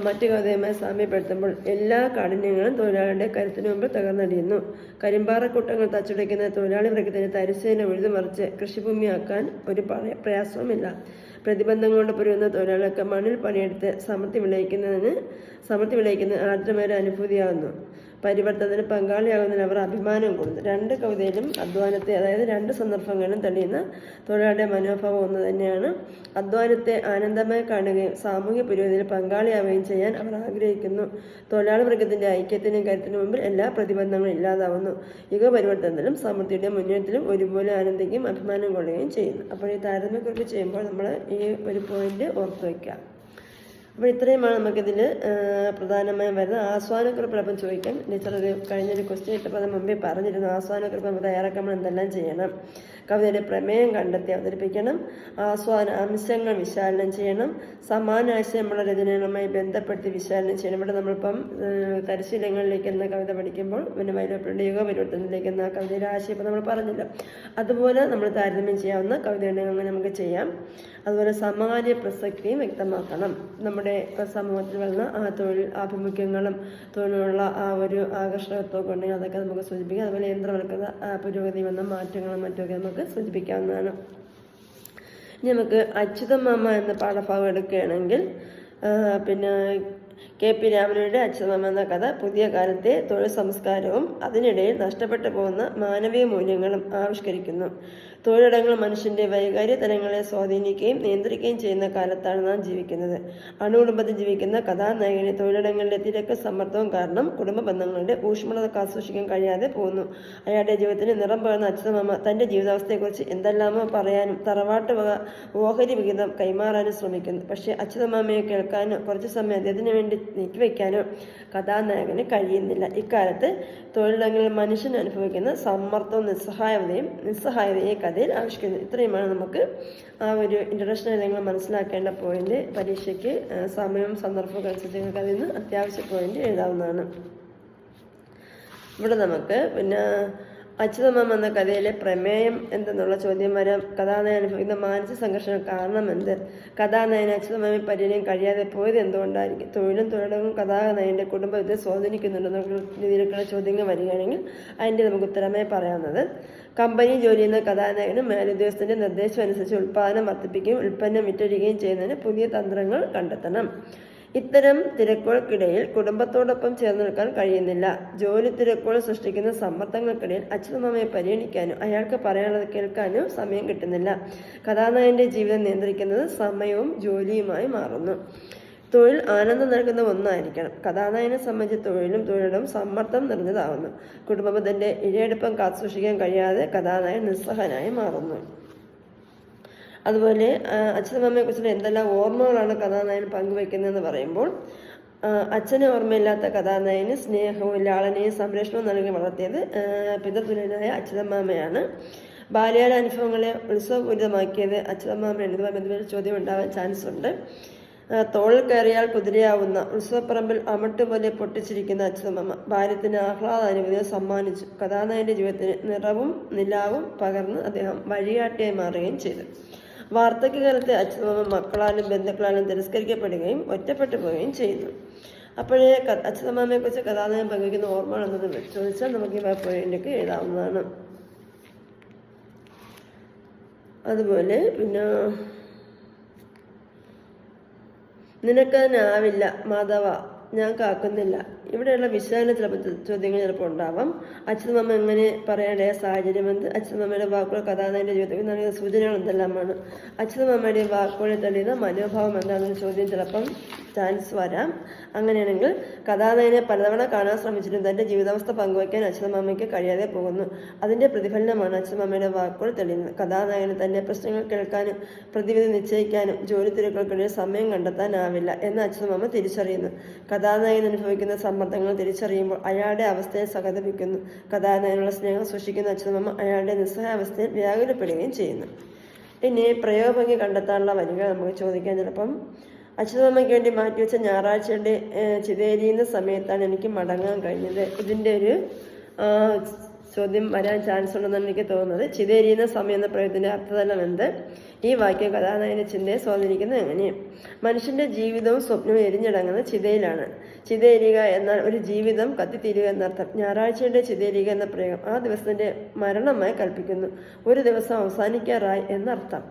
മറ്റു കവിതയുമായി സാമ്യപ്പെടുത്തുമ്പോൾ എല്ലാ കാഠിന്യങ്ങളും തൊഴിലാളിയുടെ കരുത്തിന് മുമ്പ് തകർന്നടിയുന്നു. കരിമ്പാറക്കൂട്ടങ്ങൾ തച്ചുടയ്ക്കുന്ന തൊഴിലാളി വർഗത്തിന് തരിശേന ഉഴുതുമറിച്ച് കൃഷിഭൂമിയാക്കാൻ ഒരു പ്രയാസവുമില്ല. പ്രതിബന്ധം കൊണ്ട് പൊരുന്ന തൊഴിലാളികൾക്ക് മണ്ണിൽ പണിയെടുത്ത് സമൃദ്ധി വിളയിക്കുന്ന ആർദ്രമായ അനുഭൂതിയാകുന്നു. പരിവർത്തനത്തിന് പങ്കാളിയാകുന്നതിന് അവർ അഭിമാനം കൊള്ളുന്നു. രണ്ട് കവിതയിലും അധ്വാനത്തെ, അതായത് രണ്ട് സന്ദർഭങ്ങളിലും തെളിയുന്ന തൊഴിലാളിയുടെ മനോഭാവം ഒന്ന് തന്നെയാണ്. അധ്വാനത്തെ ആനന്ദമായി കാണുകയും സാമൂഹ്യ പുരോഗതിയിൽ പങ്കാളിയാവുകയും ചെയ്യാൻ അവർ ആഗ്രഹിക്കുന്നു. തൊഴിലാളി വർഗത്തിൻ്റെ ഐക്യത്തിനും കരുത്തിനും മുമ്പിൽ എല്ലാ പ്രതിബന്ധങ്ങളും ഇല്ലാതാവുന്നു. യുഗപരിവർത്തനത്തിലും സമൃദ്ധിയുടെ മുന്നേറ്റത്തിലും ഒരുപോലെ ആനന്ദിക്കുകയും അഭിമാനം കൊള്ളുകയും ചെയ്യുന്നു. അപ്പോൾ ഈ താരതമ്യക്കുറിപ്പ് ചെയ്യുമ്പോൾ നമ്മൾ ഈ ഒരു പോയിന്റ് ഓർത്തു വയ്ക്കാം. അപ്പോൾ ഇത്രയുമാണ് നമുക്കിതിൽ പ്രധാനമായും വരുന്നത്. ആസ്വാദനക്കുറിപ്പ് എളുപ്പം ചോദിക്കാം. ടീച്ചർ കഴിഞ്ഞൊരു ക്വസ്റ്റ്യൻ ഇട്ടപ്പോൾ മുമ്പേ പറഞ്ഞിരുന്നു. ആസ്വാദനക്കുറിപ്പ് നമുക്ക് തയ്യാറാക്കുമ്പോൾ എന്തെല്ലാം ചെയ്യണം? കവിതയുടെ പ്രമേയം കണ്ടെത്തി അവതരിപ്പിക്കണം, ആസ്വാദന അംശങ്ങൾ വിശകലനം ചെയ്യണം, സമാന ആശയമുള്ള രചനകളുമായി ബന്ധപ്പെടുത്തി വിശകലനം ചെയ്യണം. ഇവിടെ നമ്മളിപ്പം തരിശീലങ്ങളിലേക്ക് എന്ന കവിത പഠിക്കുമ്പോൾ വൈലോപ്പിള്ളിയുടെ യുഗപരിവർത്തനത്തിലേക്ക് എന്ന കവിതയുടെ ആശയം ഇപ്പം നമ്മൾ പറഞ്ഞില്ല. അതുപോലെ നമ്മൾ താരതമ്യം ചെയ്യാവുന്ന കവിതയുണ്ടെങ്കിൽ അങ്ങനെ നമുക്ക് ചെയ്യാം. അതുപോലെ സമകാലിക പ്രസക്തിയും വ്യക്തമാക്കണം. നമ്മുടെ സമൂഹത്തിൽ വരുന്ന തൊഴിൽ ആഭിമുഖ്യങ്ങളും തൊഴിലുള്ള ആ ഒരു ആകർഷകത്വമൊക്കെ ഉണ്ടെങ്കിൽ അതൊക്കെ നമുക്ക് സൂചിപ്പിക്കാം. അതുപോലെ യന്ത്രവൽക്കൃത പുരോഗതി വന്ന മാറ്റങ്ങളും മറ്റുമൊക്കെ നമുക്ക് സൂചിപ്പിക്കാവുന്നതാണ്. ഇനി നമുക്ക് അച്യുതമാമ എന്ന പാഠഭാഗം എടുക്കുകയാണെങ്കിൽ കെ.പി. രാമനുയുടെ അച്യുതമാമ എന്ന കഥ പുതിയ കാലത്തെ തൊഴിൽ സംസ്കാരവും അതിനിടയിൽ നഷ്ടപ്പെട്ടു പോകുന്ന മാനവീയ മൂല്യങ്ങളും ആവിഷ്കരിക്കുന്നു. തൊഴിലിടങ്ങൾ മനുഷ്യൻ്റെ വൈകാര്യ തലങ്ങളെ സ്വാധീനിക്കുകയും നിയന്ത്രിക്കുകയും ചെയ്യുന്ന കാലത്താണ് നാം ജീവിക്കുന്നത്. അണുകുടുംബത്തിൽ ജീവിക്കുന്ന കഥാനായകനെ തൊഴിലിടങ്ങളിലെ തിരക്ക് സമ്മർദ്ദവും കാരണം കുടുംബ ബന്ധങ്ങളുടെ ഊഷ്മളത കാത്തുസൂക്ഷിക്കാൻ കഴിയാതെ പോകുന്നു. അയാളുടെ ജീവിതത്തിന് നിറം പകർന്ന അച്യുതമാമ തൻ്റെ ജീവിതാവസ്ഥയെക്കുറിച്ച് എന്തെല്ലാമോ പറയാനും തറവാട്ട് ഓഹരി വിഹിതം കൈമാറാനും ശ്രമിക്കുന്നു. പക്ഷേ അച്യുതമാമയെ കേൾക്കാനോ കുറച്ചു സമയം അദ്ദേഹത്തിന് വേണ്ടി നീക്കിവെക്കാനോ കഥാനായകന് കഴിയുന്നില്ല. ഇക്കാലത്ത് തൊഴിലിടങ്ങളിൽ മനുഷ്യൻ അനുഭവിക്കുന്ന സമ്മർദ്ദവും നിസ്സഹായതയെ കഥയിൽ ആവിഷ്കരിക്കുന്നു. ഇത്രയുമാണ് നമുക്ക് ആ ഒരു ഇൻട്രഡക്ഷൻ നിങ്ങൾ മനസ്സിലാക്കേണ്ട പോയിന്റ്. പരീക്ഷയ്ക്ക് സമയവും സന്ദർഭവും അനുസരിച്ച് നിങ്ങൾക്ക് അതിൽ നിന്ന് അത്യാവശ്യ പോയിന്റ് എഴുതാവുന്നതാണ്. ഇവിടെ നമുക്ക് അച്യുതമാമ എന്ന കഥയിലെ പ്രമേയം എന്തെന്നുള്ള ചോദ്യം വരാം. കഥാനായകൻ അനുഭവിക്കുന്ന മാനസിക സംഘർഷം കാരണം എന്ത്? കഥാനായകൻ അച്യുതമാമയെ പരിചയം കഴിയാതെ പോയത് എന്തുകൊണ്ടായിരിക്കും? തൊഴിലും തൊഴിലും കഥാനായകൻ്റെ കുടുംബത്തെ സ്വാധീനിക്കുന്നുണ്ടെന്നുള്ള രീതിയിലുള്ള ചോദ്യങ്ങൾ വരികയാണെങ്കിൽ അതിൻ്റെ നമുക്ക് ഉത്തരമായി പറയാവുന്നത് കമ്പനി ജോലി ചെയ്യുന്ന കഥാനായകനും മേലുദ്യോഗസ്ഥൻ്റെ നിർദ്ദേശം അനുസരിച്ച് ഉൽപ്പാദനം വർദ്ധിപ്പിക്കുകയും ഉൽപ്പന്നം വിറ്റഴിക്കുകയും ചെയ്യുന്നതിന് പുതിയ തന്ത്രങ്ങൾ കണ്ടെത്തണം. ഇത്തരം തിരക്കുകൾക്കിടയിൽ കുടുംബത്തോടൊപ്പം ചേർന്ന് നിൽക്കാൻ കഴിയുന്നില്ല. ജോലി തിരക്കുകൾ സൃഷ്ടിക്കുന്ന സമ്മർദ്ദങ്ങൾക്കിടയിൽ അച്യുതമാമയെ പരിഗണിക്കാനോ അയാൾക്ക് പറയാനുള്ളത് കേൾക്കാനോ സമയം കിട്ടുന്നില്ല. കഥാനായകൻ്റെ ജീവിതം നിയന്ത്രിക്കുന്നത് സമയവും ജോലിയുമായി മാറുന്നു. തൊഴിൽ ആനന്ദം നൽകുന്ന ഒന്നായിരിക്കണം. കഥാനായകനെ സംബന്ധിച്ച് തൊഴിലിടം സമ്മർദ്ദം നിറഞ്ഞതാവുന്നു. കുടുംബബന്ധത്തിന്റെ ഇഴയെടുപ്പം കാത്തുസൂക്ഷിക്കാൻ കഴിയാതെ കഥാനായകൻ നിസ്സഹനായി മാറുന്നു. അതുപോലെ അച്ഛനമ്മയെക്കുറിച്ചുള്ള എന്തെല്ലാം ഓർമ്മകളാണ് കഥാനായകൻ പങ്കുവെക്കുന്നതെന്ന് പറയുമ്പോൾ, അച്ഛനെ ഓർമ്മയില്ലാത്ത കഥാനായകന് സ്നേഹവും ലാളനയും സംരക്ഷണവും നൽകി വളർത്തിയത് പിതൃതുല്യനായ അച്യുതമാമയാണ്. ബാല്യകാല അനുഭവങ്ങളെ ഉത്സവപൂരിതമാക്കിയത് അച്യുതമാമയാണ്. ഇതുമായി ബന്ധപ്പെട്ട ചോദ്യം ഉണ്ടാവാൻ ചാൻസ് ഉണ്ട്. തോളിൽ കയറിയാൽ കുതിരയാവുന്ന ഉത്സവപ്പറമ്പിൽ അമട്ടുപോലെ പൊട്ടിച്ചിരിക്കുന്ന അച്യുതമാമ ബാല്യത്തിന് ആഹ്ലാദാനുഭൂതിയെ സമ്മാനിച്ചു. കഥാനായകന്റെ ജീവിതത്തിന് നിറവും നിലാവും പകർന്ന് അദ്ദേഹം വഴികാട്ടിയായി മാറുകയും ചെയ്തു. വാർദ്ധക്യകാലത്തെ അച്യുതമാമ മക്കളാലും ബന്ധുക്കളാലും തിരസ്കരിക്കപ്പെടുകയും ഒറ്റപ്പെട്ടു പോവുകയും ചെയ്യുന്നു. അപ്പോഴേ അച്യുതമാമയെക്കുറിച്ച് കഥാനായകൻ പങ്കുവയ്ക്കുന്ന ഓർമ്മകൾ എന്നത് ചോദിച്ചാൽ നമുക്ക് ഈ പോയിന്റൊക്കെ എഴുതാവുന്നതാണ്. അതുപോലെ പിന്നെ നിനക്കതിനാവില്ല മാധവ, ഞാൻ കാക്കുന്നില്ല. ഇവിടെയുള്ള വിശകലന ചോദ്യങ്ങൾ ചിലപ്പോൾ ഉണ്ടാവാം. അച്യുതമാമ എങ്ങനെ പറയാനുള്ള സാഹചര്യം എന്ത്? അച്യുതമാമയുടെ വാക്കുകൾ കഥാനായകന്റെ ജീവിതത്തിൽ നൽകുന്ന സൂചനകൾ എന്തെല്ലാമാണ്? അച്യുതമാമയുടെ വാക്കുകളിൽ തെളിയുന്ന മനോഭാവം എന്താണെന്ന ചോദ്യം ചിലപ്പം ചാൻസ് വരാം. അങ്ങനെയാണെങ്കിൽ കഥാനായകനെ പലതവണ കാണാൻ ശ്രമിച്ചിട്ടും തന്റെ ജീവിതാവസ്ഥ പങ്കുവയ്ക്കാൻ അച്യുതമാമയ്ക്ക് കഴിയാതെ പോകുന്നു. അതിന്റെ പ്രതിഫലനമാണ് അച്യുതമാമയുടെ വാക്കുകൾ തെളിയുന്നത്. കഥാനായകന് തന്റെ പ്രശ്നങ്ങൾ കേൾക്കാനും പ്രതിവിധി നിശ്ചയിക്കാനും ജോലി തിരക്കുകൾക്കിടയിൽ സമയം കണ്ടെത്താനാവില്ല എന്ന് അച്യുതമാമ തിരിച്ചറിയുന്നു. കഥാനായകൻ അനുഭവിക്കുന്ന സമ്മർദ്ദങ്ങൾ തിരിച്ചറിയുമ്പോൾ അയാളുടെ അവസ്ഥയെ സഹതപിക്കുന്നു. കഥാനായകനുള്ള സ്നേഹം സൂക്ഷിക്കുന്ന അച്യുതമാമ അയാളുടെ നിസ്സഹായാവസ്ഥയിൽ വ്യാകുലപ്പെടുകയും ചെയ്യുന്നു. ഇനി പ്രയോഗഭംഗി കണ്ടെത്താനുള്ള വരികൾ നമുക്ക് ചോദിക്കാൻ ചിലപ്പം, അച്യുതമാമയ്ക്ക് വേണ്ടി മാറ്റിവെച്ച ഞായറാഴ്ചയുടെ ചിതേരിയുന്ന സമയത്താണ് എനിക്ക് മടങ്ങാൻ കഴിഞ്ഞത്. ഇതിൻ്റെ ഒരു ചോദ്യം വരാൻ ചാൻസ് ഉണ്ടെന്നാണ് എനിക്ക് തോന്നുന്നത്. ചിതേരിയുന്ന സമയം എന്ന പ്രയോഗത്തിന്റെ അർത്ഥതലം എന്ത്? ഈ വാക്യം കഥാനായകന്റെ ചിന്തയെ സ്വാധീനിക്കുന്നത് എങ്ങനെ? മനുഷ്യന്റെ ജീവിതവും സ്വപ്നവും എരിഞ്ഞടങ്ങുന്നത് ചിതയിലാണ്. ചിതേരിക എന്നാൽ ഒരു ജീവിതം കത്തിത്തീരുക എന്നർത്ഥം. ഞായറാഴ്ചയുടെ ചിതേരിക എന്ന പ്രയോഗം ആ ദിവസത്തിന്റെ മരണമായി കൽപ്പിക്കുന്നു. ഒരു ദിവസം അവസാനിക്കാറായി എന്നർത്ഥം.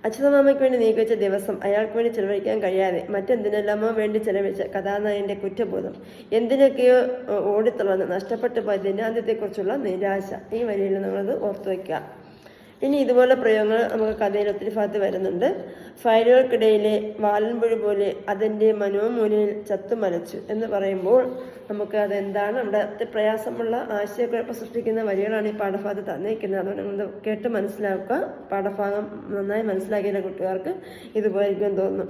അച്യുതമാമയ്ക്ക് വേണ്ടി നീക്കിവെച്ച ദിവസം അയാൾക്ക് വേണ്ടി ചെലവഴിക്കാൻ കഴിയാതെ മറ്റെന്തിനെല്ലാമോ വേണ്ടി ചെലവഴിച്ച കഥാനായകന്റെ കുറ്റബോധം, എന്തിനൊക്കെയോ ഓടിത്തളർന്ന് നഷ്ടപ്പെട്ടു പോയ ദിനാന്ത്യത്തെക്കുറിച്ചുള്ള നിരാശ. ഈ വരിയിൽ നമ്മളത് ഓർത്തു വയ്ക്കുക. ഇനി ഇതുപോലെ പ്രയോഗങ്ങൾ നമുക്ക് കഥയിൽ ഒത്തിരി ഭാഗത്ത് വരുന്നുണ്ട്. ഫയലുകൾക്കിടയിലെ വാലൻപുഴ പോലെ അതിൻ്റെ മനോമൂലയിൽ ചത്തുമലച്ചു എന്ന് പറയുമ്പോൾ നമുക്ക് അതെന്താണ്, അവിടെ പ്രയാസമുള്ള ആശയക്കുഴപ്പം സൃഷ്ടിക്കുന്ന വരികളാണ് ഈ പാഠഭാഗത്ത് തന്നേക്കുന്നത്. അതുകൊണ്ട് നമ്മൾ കേട്ട് മനസ്സിലാക്കുക. പാഠഭാഗം നന്നായി മനസ്സിലാക്കിയ കുട്ടികൾക്ക് ഇതുപോലെയിരിക്കും തോന്നുന്നു.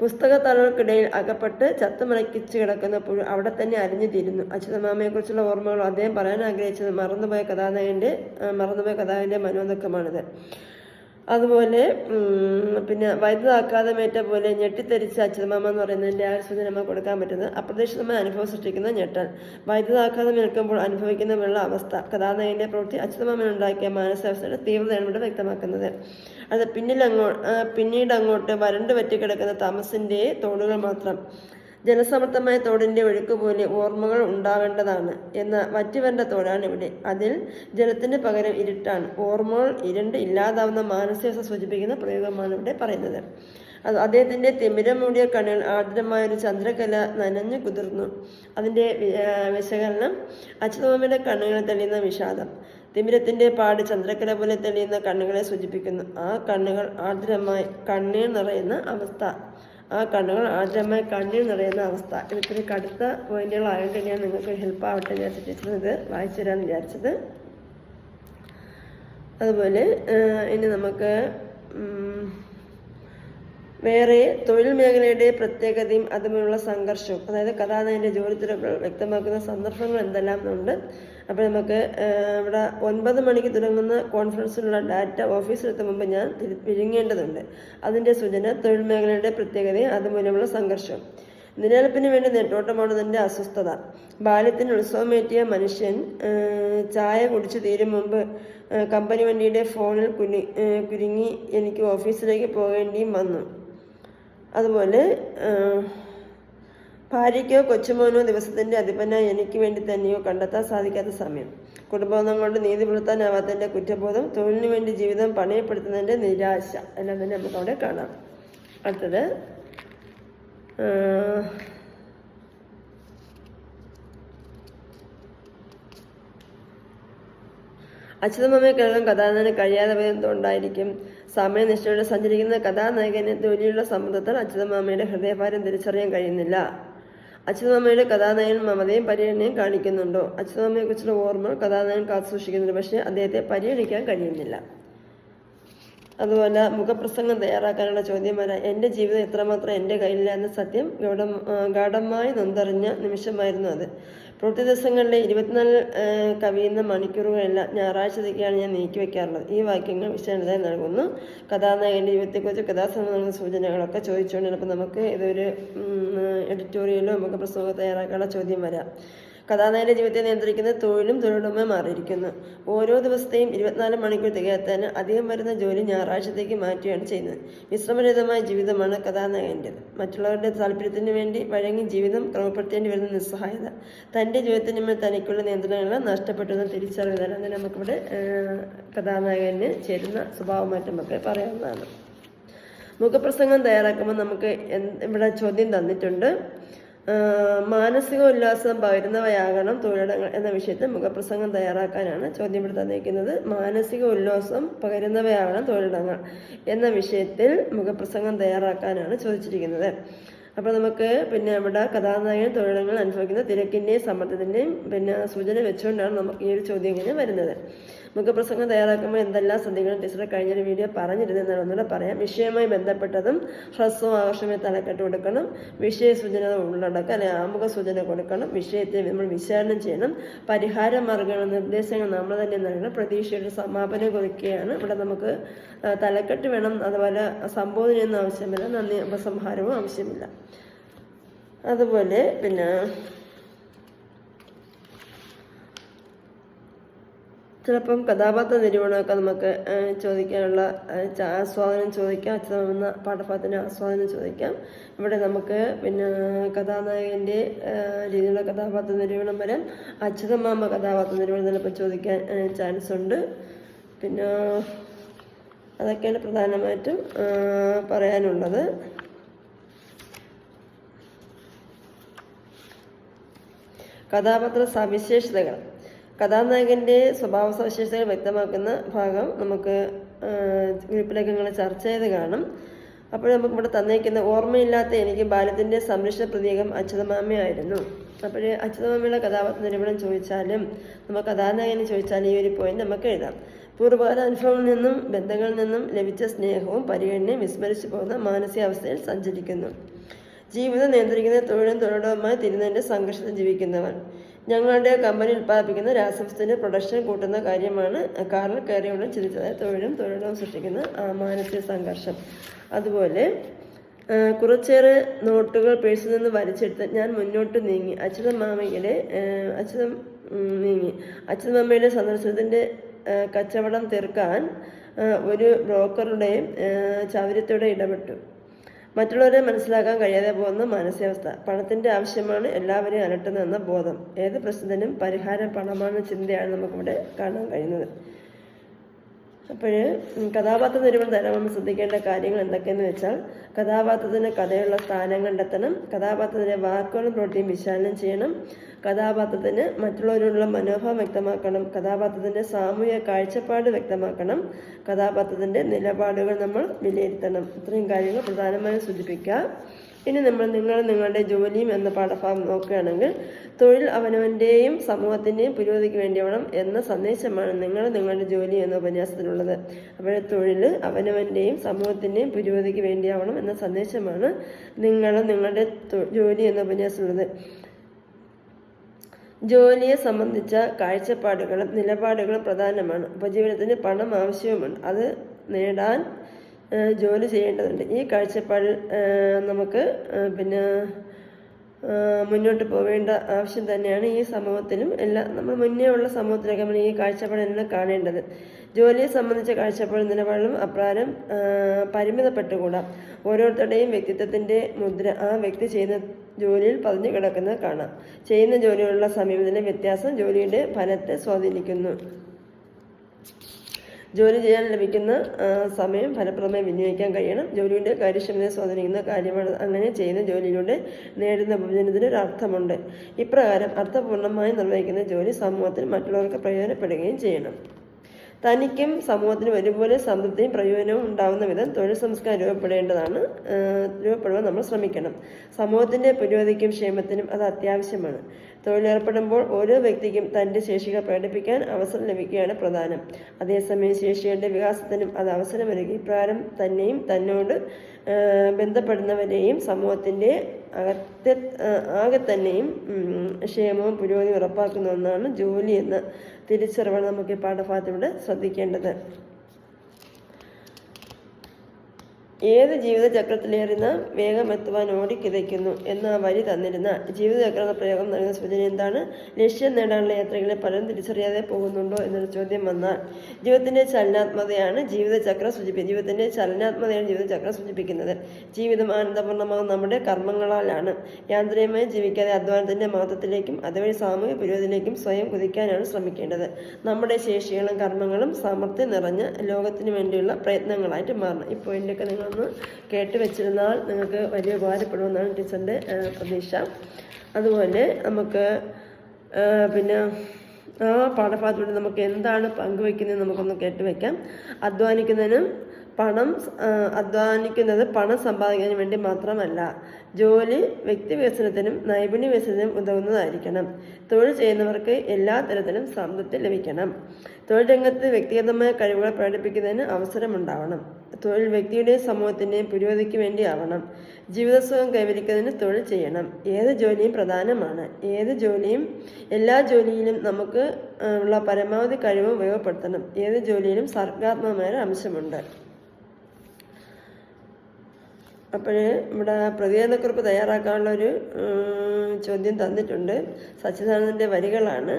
പുസ്തകത്തലകൾക്കിടയിൽ അകപ്പെട്ട് ചത്തുമലക്കിച്ച് കിടക്കുന്ന പുഴു അവിടെ തന്നെ അരിഞ്ഞു തീരുന്നു. അച്യുതമാമയെക്കുറിച്ചുള്ള ഓർമ്മകൾ അദ്ദേഹം പറയാൻ ആഗ്രഹിച്ചത് മറന്നുപോയ കഥാനായകന്റെ മനോദുഃഖമാണിത്. അതുപോലെ പിന്നെ വൈദ്യുതാഘാതമേറ്റ പോലെ ഞെട്ടിത്തെറിച്ച അച്യുതമാമ എന്ന് പറയുന്നതിൻ്റെ ആ സൂചന നമുക്ക് കൊടുക്കാൻ പറ്റുന്നത് അപ്രതീക്ഷിതമായ അനുഭവം സൃഷ്ടിക്കുന്ന ഞെട്ടൽ. വൈദ്യുതാഘാതം ഏൽക്കുമ്പോൾ അനുഭവിക്കുന്ന അവസ്ഥ കഥാനായകന്റെ പ്രവൃത്തി അച്യുതമാമനുണ്ടാക്കിയ മാനസികാവസ്ഥയുടെ തീവ്രതയാണ് ഇവിടെ വ്യക്തമാക്കുന്നത്. അത് പിന്നീട് അങ്ങോട്ട് വരണ്ടു പറ്റിക്കിടക്കുന്ന തമസിന്റെ തോടുകൾ മാത്രം. ജലസമൃദ്ധമായ തോടിൻ്റെ ഒഴുക്ക് പോലെ ഓർമ്മകൾ ഉണ്ടാവേണ്ടതാണ് എന്ന വറ്റിവരണ്ട തോടാണ് ഇവിടെ. അതിൽ ജലത്തിന് പകരം ഇരുട്ടാണ്. ഓർമ്മകൾ ഇരുണ്ട് ഇല്ലാതാവുന്ന മാനസികാവസ്ഥ സൂചിപ്പിക്കുന്ന പ്രയോഗമാണ് ഇവിടെ പറയുന്നത്. അദ്ദേഹത്തിൻ്റെ തിമിരം മൂടിയ കണ്ണുകൾ ആർദ്രമായൊരു ചന്ദ്രകല നനഞ്ഞു കുതിർന്നു. അതിൻ്റെ വിശകലനം, അച്യുതമാമയുടെ കണ്ണുകളിൽ തെളിയുന്ന വിഷാദം തിമിരത്തിൻ്റെ പാട് ചന്ദ്രകല പോലെ തെളിയുന്ന കണ്ണുകളെ സൂചിപ്പിക്കുന്നു. ആ കണ്ണുകൾ ആർദ്രമായി കണ്ണീർ നിറയുന്ന അവസ്ഥ. ഇതൊക്കെ കടുത്ത പോയിന്റുകളായതുകൊണ്ട് ഞാൻ നിങ്ങൾക്ക് ഹെൽപ്പ് ആവട്ടെ വിചാരിച്ചിട്ട് ഇത് വായിച്ചു തരാമെന്ന് വിചാരിച്ചത്. അതുപോലെ ഇനി നമുക്ക് വേറെ തൊഴിൽ മേഖലയുടെ പ്രത്യേകതയും അതുപോലുള്ള സംഘർഷവും, അതായത് കഥാനായകന്റെ ജോലി തിരക്കുകൾ വ്യക്തമാക്കുന്ന സന്ദർഭങ്ങൾ എന്തെല്ലാം ഉണ്ട്. അപ്പോൾ നമുക്ക് ഇവിടെ 9 മണിക്ക് തുടങ്ങുന്ന കോൺഫറൻസിനുള്ള ഡാറ്റ ഓഫീസിലെത്തും മുമ്പ് ഞാൻ വിഴുങ്ങേണ്ടതുണ്ട്. അതിൻ്റെ സൂചന തൊഴിൽ മേഖലയുടെ പ്രത്യേകതയും അതുമൂലമുള്ള സംഘർഷവും. നിലനിൽപ്പിന് വേണ്ടി നെട്ടോട്ടമാണതിൻ്റെ അസ്വസ്ഥത. ബാല്യത്തിന് ഉത്സവമേറ്റിയ മനുഷ്യൻ ചായ കുടിച്ചു തീരും മുമ്പ് കമ്പനി വണ്ടിയുടെ ഫോണിൽ കുരുങ്ങി എനിക്ക് ഓഫീസിലേക്ക് പോകേണ്ടിയും വന്നു. അതുപോലെ ഭാര്യയ്ക്കോ കൊച്ചുമോനോ ദിവസത്തിൻ്റെ അധിപനായി എനിക്ക് വേണ്ടി തന്നെയോ കണ്ടെത്താൻ സാധിക്കാത്ത സമയം. കുടുംബബന്ധം കൊണ്ട് നീതി പുലർത്താനാവാത്തതിൻ്റെ കുറ്റബോധം, തൊഴിലിനു വേണ്ടി ജീവിതം പണയപ്പെടുത്തുന്നതിൻ്റെ നിരാശ എല്ലാം തന്നെ നമുക്ക് അവിടെ കാണാം. അടുത്തത് അച്യുതമാമയെ കേൾക്കാൻ കഥാനായകന് കഴിയാതെ പോയത് എന്തുകൊണ്ടായിരിക്കും? സമയനിഷ്ഠയോടെ സഞ്ചരിക്കുന്ന കഥാനായകന് ജോലിയുള്ള സമ്മർദ്ദത്താൽ അച്യുതമാമയുടെ ഹൃദയഭാരം തിരിച്ചറിയാൻ കഴിയുന്നില്ല. അച്യുതമാമയുടെ കഥാനായകൻ മമതയും പരിഗണനയും കാണിക്കുന്നുണ്ടോ? അച്യുതമാമയെക്കുറിച്ചുള്ള ഓർമ്മകൾ കഥാനായകൻ കാത്തുസൂക്ഷിക്കുന്നുണ്ട്, പക്ഷേ അദ്ദേഹത്തെ പരിഗണിക്കാൻ കഴിയുന്നില്ല. അതുപോലെ മുഖപ്രസംഗം തയ്യാറാക്കാനുള്ള ചോദ്യം വരാം. എൻ്റെ ജീവിതം എത്രമാത്രം എൻ്റെ കയ്യിലില്ല എന്ന സത്യം ഗാഢമായി നൊന്തറിഞ്ഞ നിമിഷമായിരുന്നു അത്. പ്രവൃത്തി ദിവസങ്ങളിലെ 24 കവിയുന്ന മണിക്കൂറുകളെല്ലാം ഞായറാഴ്ചത്തേക്കാണ് ഞാൻ നീക്കിവെക്കാറുള്ളത്. ഈ വാക്യങ്ങൾ വിശദമായി നൽകുന്നു. കഥാനായകൻ്റെ ജീവിതത്തെക്കുറിച്ച് കഥാസംബന്ധം നൽകുന്ന സൂചനകളൊക്കെ ചോദിച്ചുകൊണ്ട് ചിലപ്പോൾ നമുക്ക് ഇതൊരു എഡിറ്റോറിയലോ മുഖപ്രസംഗമോ തയ്യാറാക്കാനുള്ള ചോദ്യം വരാം. കഥാനായകന്റെ ജീവിതത്തെ നിയന്ത്രിക്കുന്നത് തൊഴിലും തൊഴിലുടമയും മാറിയിരിക്കുന്നു. ഓരോ ദിവസത്തെയും 24 മണിക്കൂർ തികയാത്തതിന് അധികം വരുന്ന ജോലി ഞായറാഴ്ചത്തേക്ക് മാറ്റുകയാണ് ചെയ്യുന്നത്. വിശ്രമരഹിതമായ ജീവിതമാണ് കഥാനായകൻ്റെത്. മറ്റുള്ളവരുടെ താല്പര്യത്തിന് വേണ്ടി വഴങ്ങി ജീവിതം ക്രമപ്പെടുത്തേണ്ടി വരുന്ന നിസ്സഹായത, തൻ്റെ ജീവിതത്തിന് മേൽ തനിക്കുള്ള നിയന്ത്രണങ്ങൾ നഷ്ടപ്പെട്ടെന്ന് തിരിച്ചറിയുന്നതാണ്. അങ്ങനെ നമുക്കിവിടെ കഥാനായകന് ചേരുന്ന സ്വഭാവമാറ്റമൊക്കെ പറയാവുന്നതാണ്. മുഖപ്രസംഗം തയ്യാറാക്കുമ്പോൾ നമുക്ക് ഇവിടെ ചോദ്യം തന്നിട്ടുണ്ട്. മാനസിക ഉല്ലാസം പകരുന്നവയാകണം തൊഴിലിടങ്ങൾ എന്ന വിഷയത്തിൽ മുഖപ്രസംഗം തയ്യാറാക്കാനാണ് ചോദ്യം ഇവിടെ തന്നിരിക്കുന്നത്. മാനസിക ഉല്ലാസം പകരുന്നവയാകണം തൊഴിലിടങ്ങൾ എന്ന വിഷയത്തിൽ മുഖപ്രസംഗം തയ്യാറാക്കാനാണ് ചോദിച്ചിരിക്കുന്നത്. അപ്പോൾ നമുക്ക് ഇവിടെ കഥാനായകൻ തൊഴിലിടങ്ങൾ അനുഭവിക്കുന്ന തിരക്കിൻ്റെയും സമ്മർദ്ദത്തിൻ്റെയും സൂചന വെച്ചുകൊണ്ടാണ് നമുക്ക് ഈ ഒരു ചോദ്യം ഇങ്ങനെ വരുന്നത്. മുഖപ്രസംഗം തയ്യാറാക്കുമ്പോൾ എന്തെല്ലാം ശ്രദ്ധിക്കണം ടീച്ചറെ കഴിഞ്ഞൊരു വീഡിയോ പറഞ്ഞിരുന്നതെന്നാണ് ഒന്നുകൂടെ പറയാം. വിഷയവുമായി ബന്ധപ്പെട്ടതും ഹ്രസ്വവും ആകർഷണമായി തലക്കെട്ട് കൊടുക്കണം. വിഷയ സൂചന ഉള്ളടക്കം അല്ലെങ്കിൽ ആമുഖ സൂചന കൊടുക്കണം. വിഷയത്തെ നമ്മൾ വിശകലനം ചെയ്യണം. പരിഹാര മാർഗ്ഗങ്ങൾ നിർദ്ദേശങ്ങൾ നമ്മൾ തന്നെ നൽകണം. പ്രതീക്ഷയുടെ സമാപനം കുറിക്കുകയാണ്. ഇവിടെ നമുക്ക് തലക്കെട്ട് വേണം, അതുപോലെ സംബോധനയൊന്നും ആവശ്യമില്ല, നന്ദി ഉപസംഹാരവും ആവശ്യമില്ല. അതുപോലെ ചിലപ്പം കഥാപാത്ര നിരൂപണമൊക്കെ നമുക്ക് ചോദിക്കാനുള്ള ആസ്വാദനം ചോദിക്കാം. അച്യുതമാമ പാഠഭാഗത്തിൻ്റെ ആസ്വാദനം ചോദിക്കാം. ഇവിടെ നമുക്ക് കഥാനായകൻ്റെ രീതിയിലുള്ള കഥാപാത്ര നിരൂപണം വരാം. അച്യുതമാമ കഥാപാത്ര നിരൂപണം ചിലപ്പോൾ ചോദിക്കാൻ ചാൻസ് ഉണ്ട്. അതൊക്കെയാണ് പ്രധാനമായിട്ടും പറയാനുള്ളത്. കഥാപാത്ര സവിശേഷതകൾ, കഥാനായകൻ്റെ സ്വഭാവ സവിശേഷതകൾ വ്യക്തമാക്കുന്ന ഭാഗം നമുക്ക് ഗ്രൂപ്പിലേക്കങ്ങൾ ചർച്ച ചെയ്ത് കാണും. അപ്പോൾ നമുക്കിവിടെ തന്നേക്കുന്ന ഓർമ്മയില്ലാത്ത എനിക്ക് ബാല്യത്തിൻ്റെ സംരക്ഷണ പ്രതീകം അച്യുതമാമയായിരുന്നു. അപ്പോൾ അച്യുതമാമയുടെ കഥാപാത്ര നിരൂപണം ചോദിച്ചാലും നമുക്ക് കഥാനായകനെ ചോദിച്ചാലും ഈ ഒരു പോയിന്റ് നമുക്ക് എഴുതാം. പൂർവ്വകാല അനുഭവങ്ങളിൽ നിന്നും ബന്ധങ്ങളിൽ നിന്നും ലഭിച്ച സ്നേഹവും പരിഗണനയും വിസ്മരിച്ചു പോകുന്ന മാനസികാവസ്ഥയിൽ സഞ്ചരിക്കുന്നു. ജീവിതം നിയന്ത്രിക്കുന്ന തൊഴിലും തൊഴിലുമായി തിരുന്നതിൻ്റെ സംഘർഷത്തിൽ ജീവിക്കുന്നവൻ. ഞങ്ങളുടെ കമ്പനി ഉൽപ്പാദിപ്പിക്കുന്ന രാസവസ്തുവിൻ്റെ പ്രൊഡക്ഷൻ കൂട്ടുന്ന കാര്യമാണ് കാറിൽ കയറിയോളം ചിന്തിച്ചത്. തൊഴിലും തൊഴിലും സൃഷ്ടിക്കുന്ന മാനസിക സംഘർഷം. അതുപോലെ കുറച്ചേറെ നോട്ടുകൾ പേഴ്സിൽ നിന്ന് വലിച്ചെടുത്ത് ഞാൻ മുന്നോട്ട് നീങ്ങി. അച്യുതമാമയുടെ സന്ദർശനത്തിൻ്റെ കച്ചവടം തീർക്കാൻ ഒരു ബ്രോക്കറുടെയും ചൗര്യത്തോടെ ഇടപെട്ടു. മറ്റുള്ളവരെ മനസ്സിലാക്കാൻ കഴിയാതെ പോകുന്ന മാനസികാവസ്ഥ. പണത്തിൻ്റെ ആവശ്യമാണ് എല്ലാവരെയും അലട്ടുന്നതെന്ന ബോധം. ഏത് പ്രശ്നത്തിനും പരിഹാരം പണമാണെന്ന ചിന്തയാണ് നമുക്കിവിടെ കാണാൻ കഴിയുന്നത്. അപ്പോൾ കഥാപാത്ര നിരൂപണം തയ്യാറാകുമ്പോൾ ശ്രദ്ധിക്കേണ്ട കാര്യങ്ങൾ എന്തൊക്കെയെന്ന് വെച്ചാൽ, കഥാപാത്രത്തിന് കഥയുള്ള സ്ഥാനം കണ്ടെത്തണം. കഥാപാത്രത്തിൻ്റെ വാക്കുകളും പ്രവൃത്തിയും വിശകലനം ചെയ്യണം. കഥാപാത്രത്തിന് മറ്റുള്ളവരോടുള്ള മനോഭാവം വ്യക്തമാക്കണം. കഥാപാത്രത്തിൻ്റെ സാമൂഹിക കാഴ്ചപ്പാട് വ്യക്തമാക്കണം. കഥാപാത്രത്തിൻ്റെ നിലപാടുകൾ നമ്മൾ വിലയിരുത്തണം. ഇത്രയും കാര്യങ്ങൾ പ്രധാനമായും സൂചിപ്പിക്കുക. ഇനി നിങ്ങളുടെ ജോലിയും എന്ന പാഠഭാഗം നോക്കുകയാണെങ്കിൽ, തൊഴിൽ അവനവൻ്റെയും സമൂഹത്തിൻ്റെയും പുരോഗതിക്ക് വേണ്ടിയാവണം എന്ന സന്ദേശമാണ് നിങ്ങളുടെ ജോലി എന്ന ഉപന്യാസത്തിലുള്ളത്. അപ്പോൾ തൊഴിൽ അവനവൻ്റെയും സമൂഹത്തിൻ്റെയും പുരോഗതിക്ക് വേണ്ടിയാവണം എന്ന സന്ദേശമാണ് നിങ്ങളുടെ ജോലി എന്ന ഉപന്യാസത്തിലുള്ളത്. ജോലിയെ സംബന്ധിച്ച കാഴ്ചപ്പാടുകളും നിലപാടുകളും പ്രധാനമാണ്. ഉപജീവനത്തിന് പണം ആവശ്യവുമുണ്ട്. അത് നേടാൻ ജോലി ചെയ്യേണ്ടതുണ്ട്. ഈ കാഴ്ചപ്പാടിൽ നമുക്ക് മുന്നോട്ട് പോവേണ്ട ആവശ്യം തന്നെയാണ് ഈ സമൂഹത്തിലും നമ്മൾ മുന്നേ ഉള്ള സമൂഹത്തിലൊക്കെ നമ്മൾ ഈ കാഴ്ചപ്പാടെല്ലാം കാണേണ്ടത്. ജോലിയെ സംബന്ധിച്ച കാഴ്ചപ്പാടും നിലപാടും അപ്രകാരം പരിമിതപ്പെട്ടുകൂടാ. ഓരോരുത്തരുടെയും വ്യക്തിത്വത്തിൻ്റെ മുദ്ര ആ വ്യക്തി ചെയ്യുന്ന ജോലിയിൽ പതിഞ്ഞു കിടക്കുന്നത് കാണാം. ചെയ്യുന്ന ജോലിയുള്ള സമീപനത്തിലെ വ്യത്യാസം ജോലിയുടെ ഫലത്തെ സ്വാധീനിക്കുന്നു. ജോലി ചെയ്യാൻ ലഭിക്കുന്ന സമയം ഫലപ്രദമായി വിനിയോഗിക്കാൻ കഴിയണം. ജോലിയുടെ കാര്യക്ഷമതയെ സ്വാധീനിക്കുന്ന കാര്യമാണ്. അങ്ങനെ ചെയ്യുന്ന ജോലിയിലൂടെ നേടുന്ന ഉപജീവനത്തിന് ഒരു അർത്ഥമുണ്ട്. ഇപ്രകാരം അർത്ഥപൂർണമായി നിർവഹിക്കുന്ന ജോലി സമൂഹത്തിൽ മറ്റുള്ളവർക്ക് പ്രയോജനപ്പെടുകയും ചെയ്യണം. തനിക്കും സമൂഹത്തിനും ഒരുപോലെ സംതൃപ്തിയും പ്രയോജനവും ഉണ്ടാകുന്ന വിധം തൊഴിൽ സംസ്കാരം രൂപപ്പെടുവാൻ നമ്മൾ ശ്രമിക്കണം. സമൂഹത്തിൻ്റെ പുരോഗതിക്കും ക്ഷേമത്തിനും അത് അത്യാവശ്യമാണ്. തൊഴിലേർപ്പെടുമ്പോൾ ഓരോ വ്യക്തിക്കും തൻ്റെ ശേഷികൾ പ്രകടിപ്പിക്കാൻ അവസരം ലഭിക്കുകയാണ് പ്രധാനം. അതേസമയം ശേഷികളുടെ വികാസത്തിനും അത് അവസരമൊരുക്കി ഇപ്രകാരം തന്നെയും തന്നോട് ബന്ധപ്പെടുന്നവരെയും സമൂഹത്തിൻ്റെ ആകെ തന്നെയും ക്ഷേമവും പുരോഗതിയും ഉറപ്പാക്കുന്ന ഒന്നാണ് ജോലി എന്ന തിരിച്ചറിവാണ് നമുക്ക് ഈ പാഠഭാഗത്തിലൂടെ ശ്രദ്ധിക്കേണ്ടത്. ഏത് ജീവിതചക്രത്തിലേറുന്ന വേഗം എത്തുവാൻ ഓടിക്കിതയ്ക്കുന്നു എന്ന വരി തന്നിരുന്ന ജീവിതചക്ര എന്ന പ്രയോഗം നൽകുന്ന സൂചന എന്താണ്? ലക്ഷ്യം നേടാനുള്ള യാത്രകളെ പലരും തിരിച്ചറിയാതെ പോകുന്നുണ്ടോ എന്നൊരു ചോദ്യം വന്നാൽ ജീവിതത്തിൻ്റെ ചലനാത്മകതയാണ് ജീവിതചക്രം സൂചിപ്പിക്കുന്നത്. ജീവിതം ആനന്ദപൂർണ്ണമാകും നമ്മുടെ കർമ്മങ്ങളാലാണ്. യാന്ത്രികമായി ജീവിക്കാതെ അധ്വാനത്തിൻ്റെ മഹത്വത്തിലേക്കും അതുവഴി സാമൂഹിക പുരോഗതിയിലേക്കും സ്വയം കുതിക്കാനാണ് ശ്രമിക്കേണ്ടത്. നമ്മുടെ ശേഷികളും കർമ്മങ്ങളും സാമർത്ഥ്യം നിറഞ്ഞ ലോകത്തിന് വേണ്ടിയുള്ള പ്രയത്നങ്ങളായിട്ട് മാറണം. ഈ പോയിന്റൊക്കെ നിങ്ങൾ കേട്ട് വെച്ചിരുന്നാൽ നിങ്ങൾക്ക് വലിയ ഉപകാരപ്പെടുമെന്നാണ് ടീച്ചറിൻ്റെ പ്രതീക്ഷ. അതുപോലെ നമുക്ക് പിന്നെ ആ പാഠഭാഗത്തിലൂടെ നമുക്ക് എന്താണ് പങ്കുവയ്ക്കുന്നത് നമുക്കൊന്ന് കേട്ടുവെക്കാം. അധ്വാനിക്കുന്നത് പണം സമ്പാദിക്കുന്നതിന് വേണ്ടി മാത്രമല്ല, ജോലി വ്യക്തി വികസനത്തിനും നൈപുണ്യ വികസനത്തിനും ഉതകുന്നതായിരിക്കണം. തൊഴിൽ ചെയ്യുന്നവർക്ക് എല്ലാ തരത്തിലും സംതൃപ്തി ലഭിക്കണം. തൊഴിൽ രംഗത്ത് വ്യക്തിഗതമായ കഴിവുകൾ പ്രകടിപ്പിക്കുന്നതിന് അവസരമുണ്ടാവണം. തൊഴിൽ വ്യക്തിയുടെയും സമൂഹത്തിൻ്റെയും പുരോഗതിക്ക് വേണ്ടിയാവണം. ജീവിതസുഖം കൈവരിക്കുന്നതിന് തൊഴിൽ ചെയ്യണം. ഏത് ജോലിയും പ്രധാനമാണ്. എല്ലാ ജോലിയിലും നമുക്ക് ഉള്ള പരമാവധി കഴിവ് ഉപയോഗപ്പെടുത്തണം. ഏത് ജോലിയിലും സർഗാത്മകമായ അംശമുണ്ട്. അപ്പോൾ ഇവിടെ പ്രതികരണക്കുറിപ്പ് തയ്യാറാക്കാനുള്ള ഒരു ചോദ്യം തന്നിട്ടുണ്ട്. സച്ചിദാനന്ദൻ്റെ വരികളാണ്.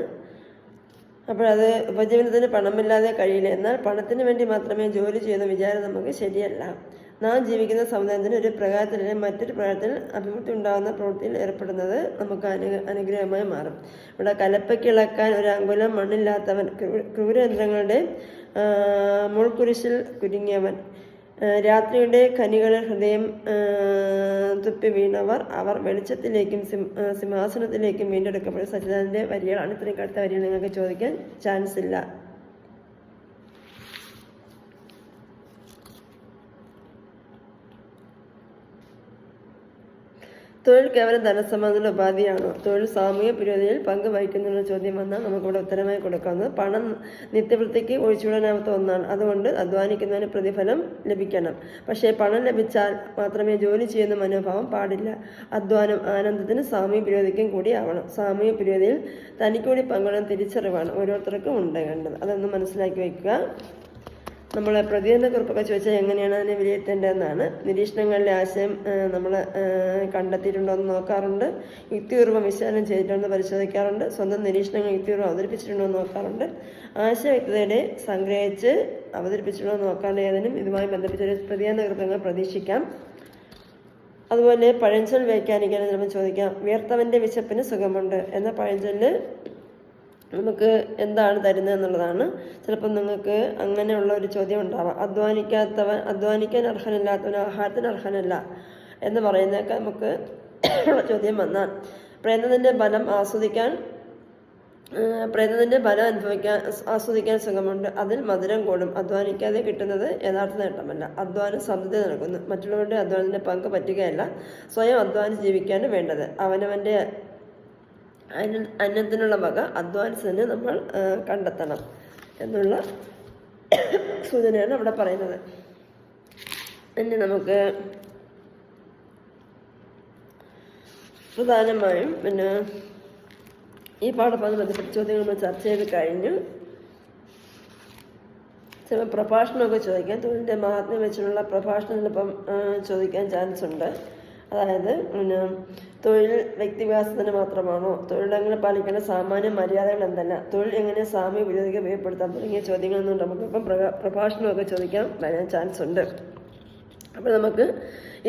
അപ്പോഴത് ഉപജീവനത്തിന് പണമില്ലാതെ കഴിയില്ല. എന്നാൽ പണത്തിന് വേണ്ടി മാത്രമേ ജോലി ചെയ്യുന്ന വിചാരം നമുക്ക് ശരിയല്ല. നാം ജീവിക്കുന്ന സമുദായത്തിന് ഒരു പ്രകാരത്തിൽ മറ്റൊരു പ്രകാരത്തിൽ അഭിവൃദ്ധി ഉണ്ടാകുന്ന പ്രവൃത്തിയിൽ ഏർപ്പെടുന്നത് നമുക്ക് അനുഗ്രഹമായി മാറും. ഇവിടെ കലപ്പയ്ക്കിളക്കാൻ ഒരു അങ്കുലം മണ്ണില്ലാത്തവൻ, ക്രൂരയന്ത്രങ്ങളുടെ മുൾക്കുരിശിൽ കുരുങ്ങിയവൻ, രാത്രിയുടെ ഖനികളിൽ ഹൃദയം തുപ്പി വീണവർ, അവർ വെളിച്ചത്തിലേക്കും സിംഹാസനത്തിലേക്കും വീണ്ടെടുക്കപ്പെടും. സച്ചിദാനന്ദൻ്റെ വരികളാണ്. ഇത്രയും കടുത്ത വരികൾ നിങ്ങൾക്ക് ചോദിക്കാൻ ചാൻസ് ഇല്ല. തൊഴിൽ കേവലം ധനസമ്പാദനത്തിൻ്റെ ഉപാധിയാണോ? തൊഴിൽ സാമൂഹിക പുരോഗതിയിൽ പങ്ക് വഹിക്കുന്നുള്ള ചോദ്യം വന്നാൽ നമുക്കിവിടെ ഉത്തരമായി കൊടുക്കാവുന്നത് പണം നിത്യവൃത്തിക്ക് ഒഴിച്ചുവിടാനാവാത്ത ഒന്നാണ്. അതുകൊണ്ട് അധ്വാനിക്കുന്നതിന് പ്രതിഫലം ലഭിക്കണം. പക്ഷേ പണം ലഭിച്ചാൽ മാത്രമേ ജോലി ചെയ്യുന്ന മനോഭാവം പാടില്ല. അധ്വാനം ആനന്ദത്തിന് സാമൂഹിക പുരോഗതിക്കും കൂടി ആവണം. സാമൂഹിക പുരോഗതിയിൽ തനിക്കൂടി പങ്കുകൊള്ളുന്ന തിരിച്ചറിവാണ് ഓരോരുത്തർക്കും ഉണ്ടാകേണ്ടത്. അതൊന്ന് മനസ്സിലാക്കി വയ്ക്കുക. നമ്മൾ പ്രതികരണക്കുറിപ്പൊക്കെ ചോദിച്ചാൽ എങ്ങനെയാണ് അതിനെ വിലയിരുത്തേണ്ടതെന്നാണ്. നിരീക്ഷണങ്ങളിലെ ആശയം നമ്മൾ കണ്ടെത്തിയിട്ടുണ്ടോ എന്ന് നോക്കാറുണ്ട്. യുക്തിപൂർവ്വം വിശകലനം ചെയ്തിട്ടുണ്ടോ പരിശോധിക്കാറുണ്ട്. സ്വന്തം നിരീക്ഷണങ്ങൾ യുക്തിപൂർവ്വം അവതരിപ്പിച്ചിട്ടുണ്ടോ എന്ന് നോക്കാറുണ്ട്. ആശയവ്യക്തതയുടെ സംഗ്രഹിച്ച് അവതരിപ്പിച്ചിട്ടുണ്ടോ എന്ന് നോക്കാറുണ്ട്. ഏതിനും ഇതുമായി ബന്ധപ്പെട്ട പ്രതികരണക്കുറിപ്പുകൾ പ്രതീക്ഷിക്കാം. അതുപോലെ പഴഞ്ചൊൽ വ്യാഖ്യാനിക്കാൻ ചിലപ്പോൾ ചോദിക്കാം. വിയർത്തവൻ്റെ വിശപ്പിന് സുഖമുണ്ട് എന്ന പഴഞ്ചൊല്ല് നമുക്ക് എന്താണ് തരുന്നത് എന്നുള്ളതാണ്. ചിലപ്പോൾ നിങ്ങൾക്ക് അങ്ങനെയുള്ള ഒരു ചോദ്യം ഉണ്ടാവാം. അധ്വാനിക്കാൻ അർഹനില്ലാത്തവൻ ആഹാരത്തിന് അർഹനല്ല എന്ന് പറയുന്നതൊക്കെ നമുക്ക് ചോദ്യം വന്നാൽ പ്രയത്നത്തിൻ്റെ ഫലം ആസ്വദിക്കാൻ സുഖമുണ്ട്. അതിൽ മധുരം കൂടും. അധ്വാനിക്കാതെ കിട്ടുന്നത് യഥാർത്ഥ നേട്ടമല്ല. അധ്വാനം സമൃദ്ധി നൽകുന്നു. മറ്റുള്ളവരുടെ അധ്വാനത്തിൻ്റെ പങ്ക് പറ്റുകയല്ല. സ്വയം അധ്വാനിച്ച് ജീവിക്കാണ് വേണ്ടത്. അവനവൻ്റെ അന്നത്തിനുള്ള വക അധ്വാനിച്ചതിന് നമ്മൾ കണ്ടെത്തണം എന്നുള്ള സൂചനയാണ് അവിടെ പറയുന്നത്. ഇനി നമുക്ക് പ്രധാനമായും ഈ പാഠഭാഗം ബന്ധപ്പെട്ട ചോദ്യങ്ങൾ നമ്മൾ ചർച്ച ചെയ്ത് കഴിഞ്ഞു. ചിലപ്പോൾ പ്രഭാഷണമൊക്കെ ചോദിക്കാം. തൊഴിലിൻ്റെ മഹാത്മ്യം വെച്ചിട്ടുള്ള പ്രഭാഷണം ചിലപ്പം ചോദിക്കാൻ ചാൻസ് ഉണ്ട്. അതായത് തൊഴിൽ വ്യക്തിവികാസത്തിന് മാത്രമാണോ? തൊഴിലിടങ്ങളിൽ പാലിക്കേണ്ട സാമാന്യ മര്യാദകൾ എന്തല്ല? തൊഴിൽ എങ്ങനെ സാമൂഹിക പുരോഗതിക്ക് ഉപയോഗപ്പെടുത്താം? തുടങ്ങിയ ചോദ്യങ്ങളൊന്നും നമുക്കിപ്പം പ്രഭാഷണമൊക്കെ ചോദിക്കാൻ ചാൻസ് ഉണ്ട്. അപ്പോൾ നമുക്ക്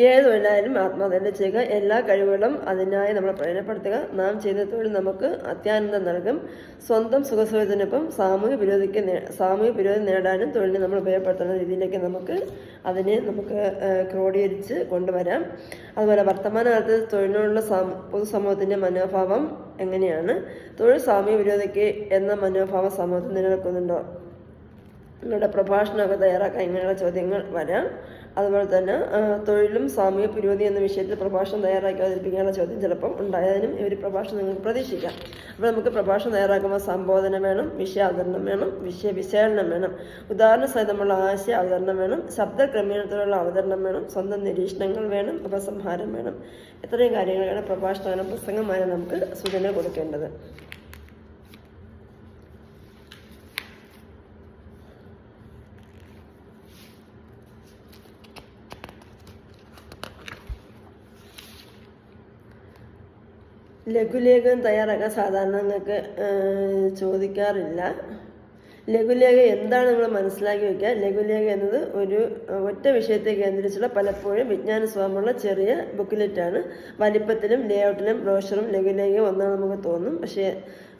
ഏത് തൊഴിലായാലും ആത്മാർത്ഥതയോടെ ചെയ്യുക. എല്ലാ കഴിവുകളും അതിനായി നമ്മൾ പ്രയോജനപ്പെടുത്തുക. നാം ചെയ്യുന്ന തൊഴിൽ നമുക്ക് അത്യാനന്ദം നൽകും. സ്വന്തം സുഖസൗകര്യത്തിനൊപ്പം സാമൂഹിക പുരോഗതി നേടാനും തൊഴിലിനെ നമ്മൾ ഉപയോഗപ്പെടുത്തുന്ന രീതിയിലേക്ക് അതിനെ ക്രോഡീകരിച്ച് കൊണ്ടുവരാം. അതുപോലെ വർത്തമാനകാലത്ത് തൊഴിലിനുള്ള പൊതുസമൂഹത്തിൻ്റെ മനോഭാവം എങ്ങനെയാണ്? തൊഴിൽ സാമൂഹിക പുരോഗതിക്ക് എന്ന മനോഭാവം സമൂഹത്തിൽ നിലനിൽക്കുന്നുണ്ടോ? നിങ്ങളുടെ പ്രഭാഷണമൊക്കെ തയ്യാറാക്കാൻ ഇങ്ങനെയുള്ള ചോദ്യങ്ങൾ വരാം. അതുപോലെ തന്നെ തൊഴിലും സാമൂഹ്യ പുരോഗതി എന്ന വിഷയത്തിൽ പ്രഭാഷണം തയ്യാറാക്കി അവതരിപ്പിക്കാനുള്ള ചോദ്യം ചിലപ്പം ഉണ്ടായതിനും ഈ ഒരു പ്രഭാഷണം നിങ്ങൾക്ക് പ്രതീക്ഷിക്കാം. അപ്പോൾ നമുക്ക് പ്രഭാഷണം തയ്യാറാക്കുമ്പോൾ സംബോധന വേണം, വിഷയാവതരണം വേണം, വിശകലനം വേണം, ഉദാഹരണ സഹിതമുള്ള ആശയ അവതരണം വേണം, ശബ്ദ ക്രമീകരണത്തിലുള്ള അവതരണം വേണം, സ്വന്തം നിരീക്ഷണങ്ങൾ വേണം, ഉപസംഹാരം വേണം. ഇത്രയും കാര്യങ്ങളാണ് പ്രഭാഷണ പ്രസംഗമായി നമുക്ക് സൂചന കൊടുക്കേണ്ടത്. ലഘുലേഖം തയ്യാറാക്കാൻ സാധാരണ നിങ്ങൾക്ക് ചോദിക്കാറില്ല. ലഘുലേഖ എന്താണ് നിങ്ങൾ മനസ്സിലാക്കി വയ്ക്കുക. ലഘുലേഖ എന്നത് ഒരു ഒറ്റ വിഷയത്തെ കേന്ദ്രീകരിച്ചുള്ള പലപ്പോഴും വിജ്ഞാന സ്വഭാവമുള്ള ചെറിയ ബുക്ക്ലെറ്റാണ്. വലിപ്പത്തിലും ലേഔട്ടിലും ബ്രോഷറും ലഘുലേഖയും ഒന്നാണ് നമുക്ക് തോന്നും. പക്ഷേ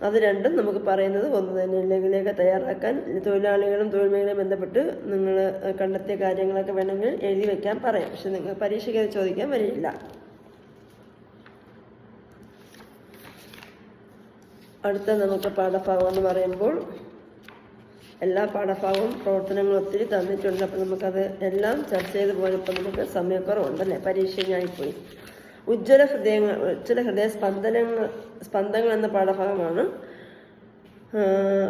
അത് രണ്ടും നമുക്ക് പറയുന്നത് ഒന്ന് തന്നെ. ലഘുലേഖ തയ്യാറാക്കാൻ തൊഴിലാളികളും തൊഴിൽ മേഖലയും ബന്ധപ്പെട്ട് നിങ്ങൾ കണ്ടെത്തിയ കാര്യങ്ങളൊക്കെ വേണമെങ്കിൽ എഴുതി വയ്ക്കാൻ പറയാം. പക്ഷെ നിങ്ങൾ പരീക്ഷയ്ക്ക് അത് ചോദിക്കാൻ വരില്ല. അടുത്ത നമുക്ക് പാഠഭാഗം എന്ന് പറയുമ്പോൾ എല്ലാ പാഠഭാഗവും പ്രവർത്തനങ്ങളും ഒത്തിരി തന്നിട്ടുണ്ട്. അപ്പം നമുക്കത് എല്ലാം ചർച്ച ചെയ്ത് പോയപ്പോൾ നമുക്ക് സമയക്കുറവുണ്ടല്ലേ, പരീക്ഷയായിപ്പോയി. ഉജ്ജ്വല ഹൃദയ സ്പന്ദങ്ങൾ എന്ന പാഠഭാഗമാണ്.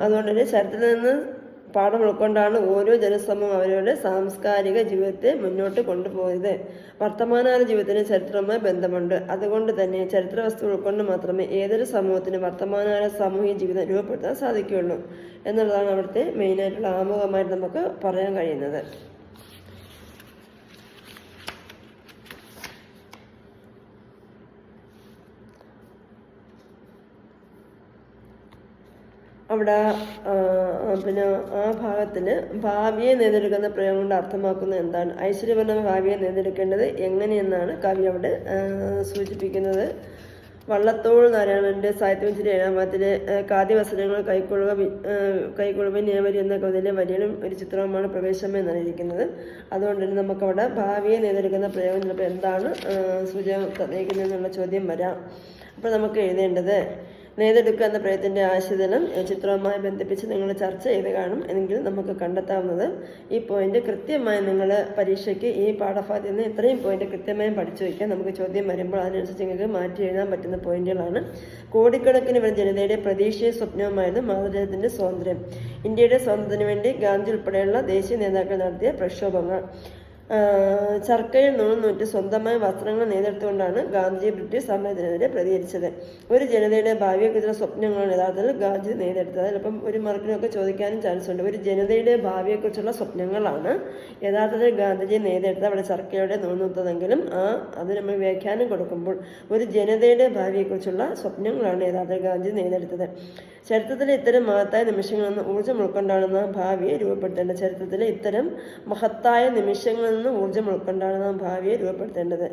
അതുകൊണ്ട് തന്നെ ചരിത്രത്തിൽ നിന്ന് പാഠം ഉൾക്കൊണ്ടാണ് ഓരോ ജനസമൂഹം അവരുടെ സാംസ്കാരിക ജീവിതത്തെ മുന്നോട്ട് കൊണ്ടുപോയത്. വർത്തമാനകാല ജീവിതത്തിന് ചരിത്രവുമായി ബന്ധമുണ്ട്. അതുകൊണ്ട് തന്നെ ചരിത്ര വസ്തു ഉൾക്കൊണ്ട് മാത്രമേ ഏതൊരു സമൂഹത്തിന് വർത്തമാനകാല സാമൂഹിക ജീവിതം രൂപപ്പെടുത്താൻ സാധിക്കുകയുള്ളൂ എന്നുള്ളതാണ് അവിടുത്തെ മെയിനായിട്ടുള്ള ആമുഖമായിട്ട് നമുക്ക് പറയാൻ കഴിയുന്നത്. അവിടെ പിന്നെ ആ ഭാഗത്തിൽ ഭാവിയെ നേടിയെടുക്കുന്ന പ്രയോഗം കൊണ്ട് അർത്ഥമാക്കുന്നത് എന്താണ്? ഐശ്വര്യപൂർണ്ണ ഭാവിയെ നേടിയെടുക്കേണ്ടത് എങ്ങനെയെന്നാണ് കവി അവിടെ സൂചിപ്പിക്കുന്നത്. വള്ളത്തോൾ നാരായണന്റെ സാഹിത്യവഞ്ചിയുടെ 7-ാം ഭാഗത്തിലെ കാദ്യവസനങ്ങൾ കൈക്കൊള്ളുക നിയമരി എന്ന കവിതയിലെ വരികളും ഒരു ചിത്രവുമാണ് പ്രവേശനം എന്നാണ് ഇരിക്കുന്നത്. അതുകൊണ്ട് തന്നെ നമുക്കവിടെ ഭാവിയെ നേടിയെടുക്കുന്ന പ്രയോഗം ചിലപ്പോൾ എന്താണ് സൂചന നയിക്കുന്നതെന്നുള്ള ചോദ്യം വരാം. അപ്പോൾ നമുക്ക് എഴുതേണ്ടത് നേടിയെടുക്കുക എന്ന പ്രയത്നത്തിൻ്റെ ആശയതലം ചിത്രവുമായി ബന്ധിപ്പിച്ച് നിങ്ങൾ ചർച്ച ചെയ്ത് കാണും എങ്കിൽ നമുക്ക് കണ്ടെത്താവുന്നത് ഈ പോയിന്റ് കൃത്യമായി നിങ്ങൾ പരീക്ഷയ്ക്ക് ഈ പാഠഭാഗത്തിൽ നിന്ന് ഇത്രയും പോയിന്റ് കൃത്യമായും പഠിച്ചു വയ്ക്കാം. നമുക്ക് ചോദ്യം വരുമ്പോൾ അതിനനുസരിച്ച് നിങ്ങൾക്ക് മാറ്റി എഴുതാൻ പറ്റുന്ന പോയിന്റുകളാണ്. കോടിക്കണക്കിന് വരുന്ന ജനതയുടെ പ്രതീക്ഷയും സ്വപ്നവുമായിരുന്നു മാതൃരാജ്യത്തിൻ്റെ സ്വാതന്ത്ര്യം. ഇന്ത്യയുടെ സ്വാതന്ത്ര്യത്തിന് വേണ്ടി ഗാന്ധി ഉൾപ്പെടെയുള്ള ദേശീയ നേതാക്കൾ നടത്തിയ പ്രക്ഷോഭങ്ങൾ. ചർക്കയിൽ നൂറ്റ് സ്വന്തമായി വസ്ത്രങ്ങൾ നെയ്തെടുത്തുകൊണ്ടാണ് ഗാന്ധി ബ്രിട്ടീഷ് സാമ്രാജ്യത്തിനെതിരെ പ്രതികരിച്ചത്. ഒരു ജനതയുടെ ഭാവിയെക്കുറിച്ചുള്ള സ്വപ്നങ്ങളാണ് യഥാർത്ഥത്തിൽ ഗാന്ധി നെയ്തെടുത്തത്. ചിലപ്പം ഒരു മാർക്കിനൊക്കെ ചോദിക്കാനും ചാൻസ് ഉണ്ട്. ഒരു ജനതയുടെ ഭാവിയെക്കുറിച്ചുള്ള സ്വപ്നങ്ങളാണ് യഥാർത്ഥത്തിൽ ഗാന്ധിജി നെയ്തെടുത്തത്. അവിടെ ചർക്കയുടെ നൂറ്റതെങ്കിലും അത് നമ്മൾ വ്യാഖ്യാനം കൊടുക്കുമ്പോൾ ഒരു ജനതയുടെ ഭാവിയെക്കുറിച്ചുള്ള സ്വപ്നങ്ങളാണ് യഥാർത്ഥത്തിൽ ഗാന്ധി നെയ്തെടുത്തത്. ചരിത്രത്തിലെ ഇത്തരം മഹത്തായ നിമിഷങ്ങളിൽ നിന്ന് ഊർജ്ജം ഉൾക്കൊണ്ടാണ് ഭാവിയെ രൂപപ്പെടുത്തേണ്ടത്. ചരിത്രത്തിലെ ഇത്തരം മഹത്തായ നിമിഷങ്ങളിൽ നിന്ന് ഊർജ്ജം ഉൾക്കൊണ്ടാണ് ഭാവിയെ രൂപപ്പെടുത്തേണ്ടത്.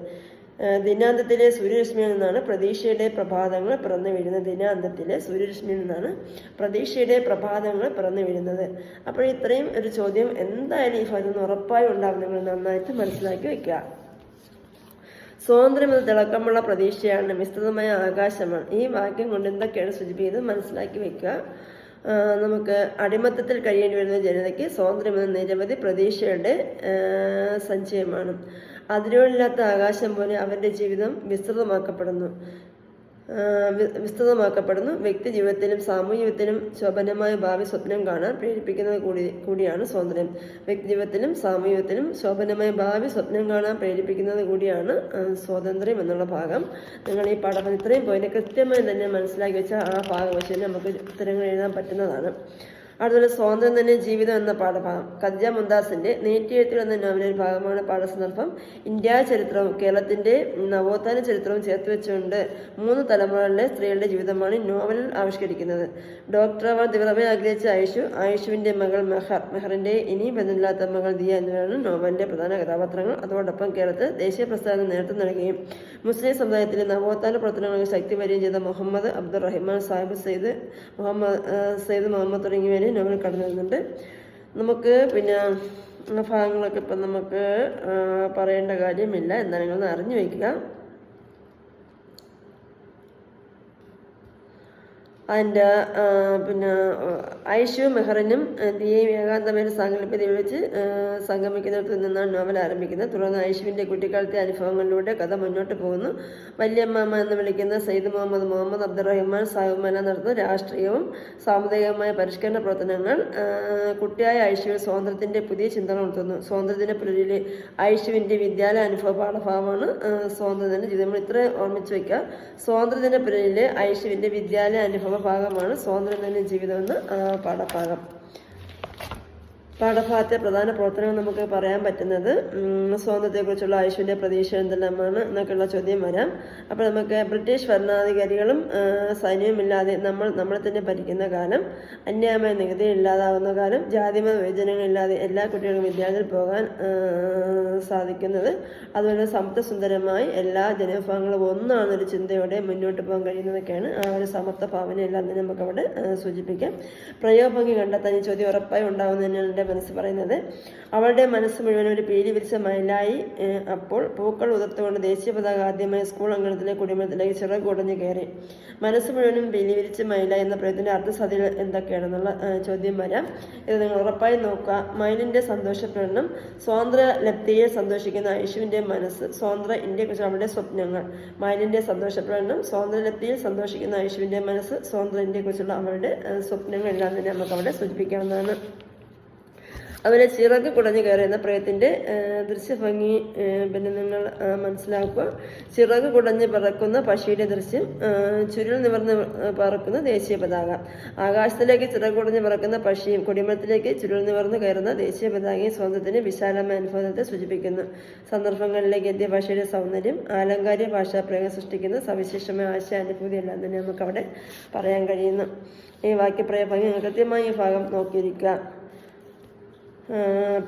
ദിനാന്തത്തിലെ സൂര്യരശ്മിയിൽ നിന്നാണ് പ്രതീക്ഷയുടെ പ്രഭാതങ്ങൾ പിറന്നു വീഴുന്നത്. ദിനാന്തത്തിലെ സൂര്യരശ്മിയിൽ നിന്നാണ് പ്രതീക്ഷയുടെ പ്രഭാതങ്ങൾ പിറന്നു വീഴുന്നത്. അപ്പോൾ ഇത്രയും ഒരു ചോദ്യം എന്തായാലും ഈ ഭാഗത്ത് നിന്ന് ഉറപ്പായും ഉണ്ടാകും. നിങ്ങൾ നന്നായിട്ട് മനസ്സിലാക്കി വെക്കുക. സ്വാതന്ത്ര്യം എന്ന തിളക്കമുള്ള പ്രതീക്ഷയാണ്, വിസ്തൃതമായ ആകാശമാണ്. ഈ വാക്യം കൊണ്ട് എന്തൊക്കെയാണ് സൂചിപ്പിക്കുന്നത് മനസ്സിലാക്കി വെക്കുക. നമുക്ക് അടിമത്തത്തിൽ കഴിയേണ്ടി വരുന്ന ജനതയ്ക്ക് സ്വാതന്ത്ര്യം എന്ന നിരവധി പ്രതീക്ഷയുടെ സഞ്ചയമാണ്. അതിരുകളില്ലാത്ത ആകാശം പോലെ അവരുടെ ജീവിതം വിസ്തൃതമാക്കപ്പെടുന്നു. വ്യക്തി ജീവിതത്തിലും സാമൂഹ്യ ജീവിതത്തിലും ശോഭനമായ ഭാവി സ്വപ്നം കാണാൻ പ്രേരിപ്പിക്കുന്നത് കൂടിയാണ് സ്വാതന്ത്ര്യം. വ്യക്തി ജീവിതത്തിലും സാമൂഹ്യ ജീവിതത്തിലും ശോഭനമായ ഭാവി സ്വപ്നം കാണാൻ പ്രേരിപ്പിക്കുന്നത് കൂടിയാണ് സ്വാതന്ത്ര്യം എന്നുള്ള ഭാഗം. നിങ്ങൾ ഈ പാഠം ഇത്രയും പോയിന്റ് കൃത്യമായി തന്നെ മനസ്സിലാക്കി വെച്ചാൽ ആ ഭാഗം വെച്ച് നമുക്ക് ഉത്തരങ്ങൾ എഴുതാൻ പറ്റുന്നതാണ്. അതുപോലെ സ്വാതന്ത്ര്യം തന്നെ ജീവിതം എന്ന പാഠഭാഗം ഖദീജ മുംതാസിന്റെ നീട്ടിയെഴുത്തുകൾ എന്ന നോവലിന്റെ ഭാഗമാണ് പാഠസന്ദർഭം. ഇന്ത്യ ചരിത്രവും കേരളത്തിന്റെ നവോത്ഥാന ചരിത്രവും ചേർത്ത് വെച്ചുകൊണ്ട് 3 തലമുറകളിലെ സ്ത്രീകളുടെ ജീവിതമാണ് നോവലിൽ ആവിഷ്കരിക്കുന്നത്. ഡോക്ടറാവാൻ തീവ്രമായി ആഗ്രഹിച്ച ആയുഷുവിന്റെ മകൾ മെഹറിന്റെ ഇനി ബന്ധമില്ലാത്ത മകൾ ദിയ എന്നിവരാണ് നോവലിന്റെ പ്രധാന കഥാപാത്രങ്ങൾ. അതോടൊപ്പം കേരളത്തിൽ ദേശീയ പ്രസ്ഥാനം നേതൃത്വം നൽകുകയും മുസ്ലിം സമുദായത്തിലെ നവോത്ഥാന പ്രവർത്തനങ്ങൾക്ക് ശക്തി വരികയും ചെയ്ത മുഹമ്മദ് അബ്ദുൾ റഹ്മാൻ സാഹിബ് സെയ്ദ് മുഹമ്മദ് തുടങ്ങിയവരെ നോവൽ കടന്നു വരുന്നുണ്ട്. നമുക്ക് പിന്നെ ഭാഗങ്ങളൊക്കെ ഇപ്പം നമുക്ക് പറയേണ്ട കാര്യമില്ല. എന്നാൽ നിങ്ങളൊന്ന് അറിഞ്ഞു വയ്ക്കുക. അതിൻ്റെ പിന്നെ ഐഷു മെഹറിനും ദിയയും ഏകാന്തమైన സാങ്കല്പ്യതയിൽ വെച്ച് സംഗമിക്കുന്നിടത്ത് നിന്നാണ് നോവൽ ആരംഭിക്കുന്നത്. തുടർന്ന് ഐഷുവിൻ്റെ കുട്ടിക്കാലത്തെ അനുഭവങ്ങളിലൂടെ കഥ മുന്നോട്ട് പോകുന്നു. വല്യമ്മാമ എന്ന് വിളിക്കുന്ന സയ്യിദ് മുഹമ്മദ് അബ്ദുറഹ്മാൻ സാഹിബുമല നടത്തുന്ന രാഷ്ട്രീയവും സാമുദായികവുമായ പരിഷ്കരണ പ്രവർത്തനങ്ങൾ കുട്ടിയായ ഐഷുവിൽ സ്വാതന്ത്ര്യത്തിൻ്റെ പുതിയ ചിന്തകൾ ഉണർത്തുന്നു. സ്വാതന്ത്ര്യത്തിൻ്റെ പുലരിലെ ഐഷുവിൻ്റെ വിദ്യാലയ അനുഭവ പാഠഭാഗമാണ് സ്വാതന്ത്ര്യത്തിൻ്റെ ജീവിതം. നമ്മൾ ഇത്ര ഓർമ്മിച്ച് വയ്ക്കുക. സ്വാതന്ത്ര്യത്തിൻ്റെ പുലരിലെ ഐഷുവിൻ്റെ വിദ്യാലയ അനുഭവ ഭാഗമാണ് സ്വാതന്ത്ര്യത്തിൻ്റെ ജീവിതമെന്ന് പാഠഭാഗത്തെ പ്രധാന പ്രവർത്തനങ്ങൾ നമുക്ക് പറയാൻ പറ്റുന്നത് സ്വാതന്ത്ര്യത്തെക്കുറിച്ചുള്ള ഐശ്വര്യ പ്രതീക്ഷ എന്തെല്ലാമാണ് എന്നൊക്കെയുള്ള ചോദ്യം വരാം. അപ്പോൾ നമുക്ക് ബ്രിട്ടീഷ് ഭരണാധികാരികളും സൈന്യവുമില്ലാതെ നമ്മളെ തന്നെ ഭരിക്കുന്ന കാലം, അന്യായമായ നികുതി ഇല്ലാതാവുന്ന കാലം, ജാതിമത വിവേചനങ്ങളില്ലാതെ എല്ലാ കുട്ടികൾക്കും വിദ്യാലയത്തിൽ പോകാൻ സാധിക്കുന്നത്, അതുപോലെ സമത്വസുന്ദരമായി എല്ലാ ജനവിഭാഗങ്ങളും ഒന്നാണെന്നൊരു ചിന്തയോടെ മുന്നോട്ട് പോകാൻ കഴിയുന്നതൊക്കെയാണ് ആ ഒരു സമത്വ ഭാവനയെല്ലാം തന്നെ നമുക്കവിടെ സൂചിപ്പിക്കാം. പ്രയോഗഭംഗി കണ്ടെത്താൻ ഈ ചോദ്യം ഉറപ്പായി ഉണ്ടാകുന്നതിന് മനസ്സ് പറയുന്നത്. അവളുടെ മനസ്സ് മുഴുവൻ ഒരു പീലി വിരിച്ച മയിലായി. അപ്പോൾ പൂക്കൾ ഉതിർത്തുകൊണ്ട് ദേശീയ പതാക ആദ്യമായി സ്കൂൾ അങ്കണത്തിലെ കുടിമരത്തിലേക്ക് ചിറകുടഞ്ഞു കയറി. മനസ്സ് മുഴുവനും പീലി വിരിച്ച മയിലായി എന്ന പ്രയത്നത്തിന്റെ അർത്ഥസാധ്യത എന്തൊക്കെയാണെന്നുള്ള ചോദ്യം വരാം. ഇത് നിങ്ങൾ ഉറപ്പായി നോക്കുക. മയിലിന്റെ സന്തോഷപ്രകടനം. സ്വാതന്ത്ര്യ ലബ്ധിയെ സന്തോഷിക്കുന്ന ഐഷുവിന്റെ മനസ്സ്. സ്വാതന്ത്ര്യ ഇന്ത്യയെക്കുറിച്ച് അവളുടെ സ്വപ്നങ്ങൾ. മയിലിന്റെ സന്തോഷപ്രകടനം. സ്വാതന്ത്ര്യ ലബ്ധിയിൽ സന്തോഷിക്കുന്ന ഐഷുവിന്റെ മനസ്സ്. സ്വാതന്ത്ര്യ ഇന്ത്യയെക്കുറിച്ചുള്ള അവളുടെ സ്വപ്നങ്ങൾ എല്ലാം തന്നെ നമുക്ക് അവിടെ സൂചിപ്പിക്കാവുന്നതാണ്. അതുപോലെ ചിറക് കുടഞ്ഞു കയറുന്ന പ്രയത്തിൻ്റെ ദൃശ്യഭംഗി പിന്നെ നിങ്ങൾ മനസ്സിലാക്കുക. ചിറക് കുടഞ്ഞ് പറക്കുന്ന പക്ഷിയുടെ ദൃശ്യം. ചുരുൾ നിവർന്ന് പറക്കുന്ന ദേശീയ പതാക. ആകാശത്തിലേക്ക് ചിറക് കുടഞ്ഞ് പറക്കുന്ന പക്ഷിയും കൊടിമരത്തിലേക്ക് ചുരുൾ നിവർന്ന് കയറുന്ന ദേശീയ പതാകയും സ്വാതന്ത്ര്യത്തിന് വിശാലമായ അനുഭവത്തെ സൂചിപ്പിക്കുന്നു. സന്ദർഭങ്ങളിലേക്ക് എത്തിയ ഭാഷയുടെ സൗന്ദര്യം, ആലങ്കാരിക ഭാഷാപ്രയോഗം സൃഷ്ടിക്കുന്ന സവിശേഷമായ ആശയാനുഭൂതി എല്ലാം തന്നെ നമുക്കവിടെ പറയാൻ കഴിയുന്നു. ഈ വാക്യപ്രയോഗ കൃത്യമായി ഈ ഭാഗം നോക്കിയിരിക്കുക.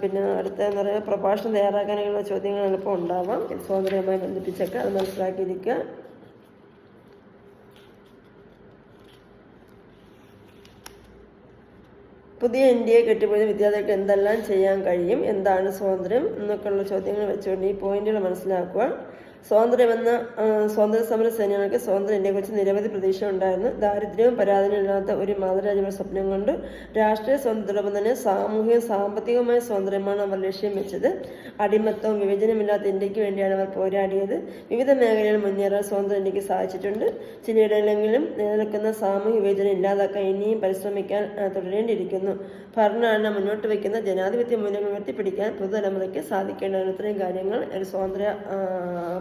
പിന്നെ അടുത്തതെന്ന് പറയുക പ്രഭാഷണം തയ്യാറാക്കാനുള്ള ചോദ്യങ്ങൾ എളുപ്പം ഉണ്ടാവാം. സ്വാതന്ത്ര്യവുമായി ബന്ധിപ്പിച്ചൊക്കെ അത് മനസ്സിലാക്കിയിരിക്കുക. പുതിയ ഇന്ത്യയെ കെട്ടിപ്പടുന്ന വിദ്യാർത്ഥികൾക്ക് എന്തെല്ലാം ചെയ്യാൻ കഴിയും, എന്താണ് സ്വാതന്ത്ര്യം എന്നൊക്കെയുള്ള ചോദ്യങ്ങൾ വെച്ചുകൊണ്ട് ഈ പോയിന്റുകൾ മനസ്സിലാക്കുക. സ്വാതന്ത്ര്യ സമര സേനാനികൾക്ക് സ്വാതന്ത്ര്യ ഇന്ത്യയെക്കുറിച്ച് നിരവധി പ്രതീക്ഷ ഉണ്ടായിരുന്നു. ദാരിദ്ര്യവും പരാധീനവും ഇല്ലാത്ത ഒരു മാതൃരാജ്യമായ സ്വപ്നം കൊണ്ട് രാഷ്ട്രീയ സ്വാതന്ത്ര്യമൊപ്പം തന്നെ സാമൂഹിക സാമ്പത്തികമായ സ്വാതന്ത്ര്യമാണ് അവർ ലക്ഷ്യം വെച്ചത്. അടിമത്തവും വിവേചനമില്ലാത്ത ഇന്ത്യക്ക് വേണ്ടിയാണ് അവർ പോരാടിയത്. വിവിധ മേഖലകളിൽ മുന്നേറാൻ സ്വാതന്ത്ര്യ ഇന്ത്യക്ക് സാധിച്ചിട്ടുണ്ട്. ചിലയിടങ്ങളിലെങ്കിലും നിലനിൽക്കുന്ന സാമൂഹിക വിവേചനം ഇല്ലാതാക്കാൻ ഇനിയും പരിശ്രമിക്കാൻ തുടരേണ്ടിയിരിക്കുന്നു. ഭരണഘടന മുന്നോട്ട് വയ്ക്കുന്ന ജനാധിപത്യ മൂല്യങ്ങൾ ഉയർത്തിപ്പിടിക്കാൻ പുതുതലമുറയ്ക്ക് സാധിക്കേണ്ടതാണ്. ഇത്രയും കാര്യങ്ങൾ ഒരു സ്വാതന്ത്ര്യ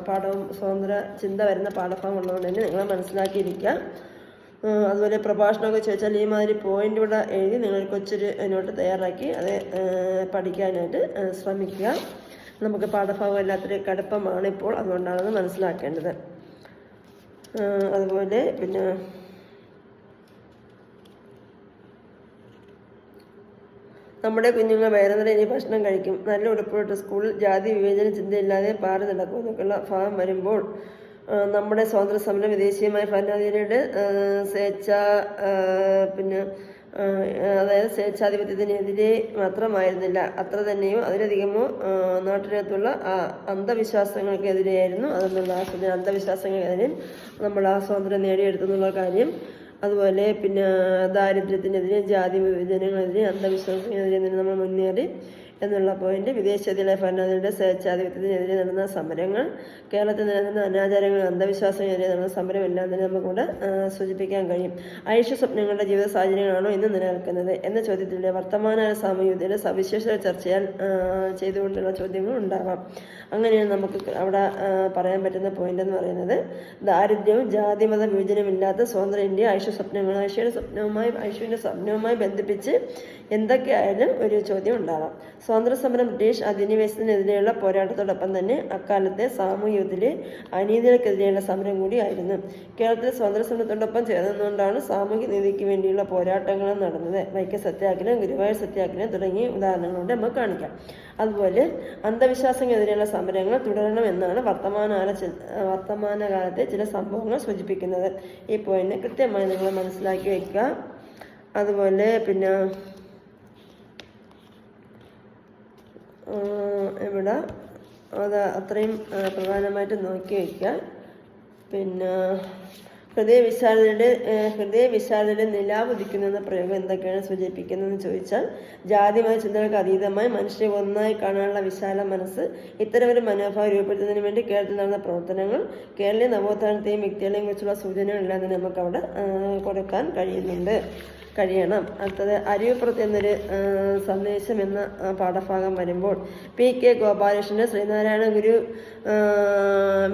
പാഠവും സ്വാതന്ത്ര്യ ചിന്ത വരുന്ന പാഠഭാഗം ഉള്ളതുകൊണ്ട് തന്നെ നിങ്ങൾ മനസ്സിലാക്കിയിരിക്കുക. അതുപോലെ പ്രഭാഷണമൊക്കെ ചോദിച്ചാൽ ഈ മാതിരി പോയിന്റ് ഇവിടെ എഴുതി നിങ്ങൾ കൊച്ചൊരു നോട്ട് തയ്യാറാക്കി അത് പഠിക്കാനായിട്ട് ശ്രമിക്കുക. നമുക്ക് പാഠഭാഗം എല്ലാത്തിനും കടുപ്പമാണ് ഇപ്പോൾ, അതുകൊണ്ടാണെന്ന് മനസ്സിലാക്കേണ്ടത്. അതുപോലെ പിന്നെ നമ്മുടെ കുഞ്ഞുങ്ങൾ വയറുനിറയെ ഇനി ഭക്ഷണം കഴിക്കും. നല്ല ഉടുപ്പിട്ട് സ്കൂളിൽ ജാതി വിവേചന ചിന്തയില്ലാതെ പാറി നടക്കും എന്നൊക്കെയുള്ള ഭാഗം വരുമ്പോൾ നമ്മുടെ സ്വാതന്ത്ര്യ സമരം വിദേശീയമായ ഭരണാധികാരിയുടെ അതായത് സ്വേച്ഛാധിപത്യത്തിനെതിരെ മാത്രമായിരുന്നില്ല, അത്ര തന്നെയോ അതിലധികമോ നാട്ടിനകത്തുള്ള അന്ധവിശ്വാസങ്ങൾക്കെതിരെയായിരുന്നു. അതെന്നുള്ള അന്ധവിശ്വാസങ്ങൾക്കെതിരെ നമ്മൾ ആ സ്വാതന്ത്ര്യം നേടിയെടുത്തെന്നുള്ള കാര്യം. അതുപോലെ പിന്നെ ദാരിദ്ര്യത്തിനെതിരെ, ജാതി വിഭജനങ്ങളെതിരെ, അന്ധവിശ്വാസത്തിനെതിരെ നമ്മൾ മുന്നേറി എന്നുള്ള പോയിന്റ്. വിദേശത്തിലെ ഭരണാധികാരിയുടെ സ്വേച്ഛാധിപത്യത്തിനെതിരെ നടന്ന സമരങ്ങൾ, കേരളത്തിൽ നിലനിന്ന അനാചാരങ്ങളും അന്ധവിശ്വാസത്തിനെതിരെ നടന്ന സമരം എല്ലാം തന്നെ നമുക്കിവിടെ സൂചിപ്പിക്കാൻ കഴിയും. ഐഷ സ്വപ്നങ്ങളുടെ ജീവിത സാഹചര്യങ്ങളാണോ ഇന്ന് നിലനിൽക്കുന്നത് എന്ന ചോദ്യത്തിലൂടെ വർത്തമാന സാമൂഹ്യത്തിൻ്റെ സവിശേഷത ചെയ്തുകൊണ്ടുള്ള ചോദ്യങ്ങൾ ഉണ്ടാവാം. അങ്ങനെയാണ് നമുക്ക് അവിടെ പറയാൻ പറ്റുന്ന പോയിന്റ് എന്ന് പറയുന്നത്. ദാരിദ്ര്യവും ജാതിമത വിഭജനമില്ലാത്ത സ്വതന്ത്ര ഇന്ത്യ ഐഷ സ്വപ്നങ്ങൾ. ഐഷുവിൻ്റെ സ്വപ്നവുമായി ബന്ധിപ്പിച്ച് എന്തൊക്കെയായാലും ഒരു ചോദ്യം ഉണ്ടാവാം. സ്വാതന്ത്ര്യ സമരം ബ്രിട്ടീഷ് അധിനിവേശത്തിനെതിരെയുള്ള പോരാട്ടത്തോടൊപ്പം തന്നെ അക്കാലത്തെ സാമൂഹ്യത്തിലെ അനീതികൾക്കെതിരെയുള്ള സമരം കൂടിയായിരുന്നു. കേരളത്തിലെ സ്വാതന്ത്ര്യ സമരത്തോടൊപ്പം ചേർന്നുകൊണ്ടാണ് സാമൂഹ്യ നീതിക്ക് വേണ്ടിയുള്ള പോരാട്ടങ്ങൾ നടന്നത്. വൈക്കം സത്യാഗ്രഹം, ഗുരുവായൂർ സത്യാഗ്രഹം തുടങ്ങിയ ഉദാഹരണങ്ങളുണ്ട് നമുക്ക് കാണിക്കാം. അതുപോലെ അന്ധവിശ്വാസങ്ങൾക്കെതിരെയുള്ള സമരങ്ങൾ തുടരണമെന്നാണ് വർത്തമാനകാലത്തെ ചില സംഭവങ്ങൾ സൂചിപ്പിക്കുന്നത്. ഈ പോയിന്റ് കൃത്യമായി നിങ്ങൾ മനസ്സിലാക്കി വയ്ക്കുക. അതുപോലെ പിന്നെ ഇവിടെ അത് അത്രയും പ്രധാനമായിട്ട് നോക്കി വയ്ക്കുക. പിന്നെ ഹൃദയവിശാലതയുടെ നിലാവ് ഉദിക്കുന്നു എന്ന പ്രയോഗം എന്തൊക്കെയാണ് സൂചിപ്പിക്കുന്നതെന്ന് ചോദിച്ചാൽ, ജാതിമത ചിന്തകൾക്ക് അതീതമായി മനുഷ്യരെ ഒന്നായി കാണാനുള്ള വിശാല മനസ്സ്, ഇത്തരമൊരു മനോഭാവം രൂപപ്പെടുത്തുന്നതിന് വേണ്ടി കേരളത്തിൽ നടന്ന പ്രവർത്തനങ്ങൾ, കേരളീയ നവോത്ഥാനത്തെയും വ്യക്തികളെയും കുറിച്ചുള്ള സൂചനകളെല്ലാം തന്നെ നമുക്കവിടെ കൊടുക്കാൻ കഴിയണം. അടുത്തത് അരുവിപ്പുറത്ത് എന്നൊരു സന്ദേശം എന്ന പാഠഭാഗം വരുമ്പോൾ PK ഗോപാലകൃഷ്ണന്റെ ശ്രീനാരായണ ഗുരു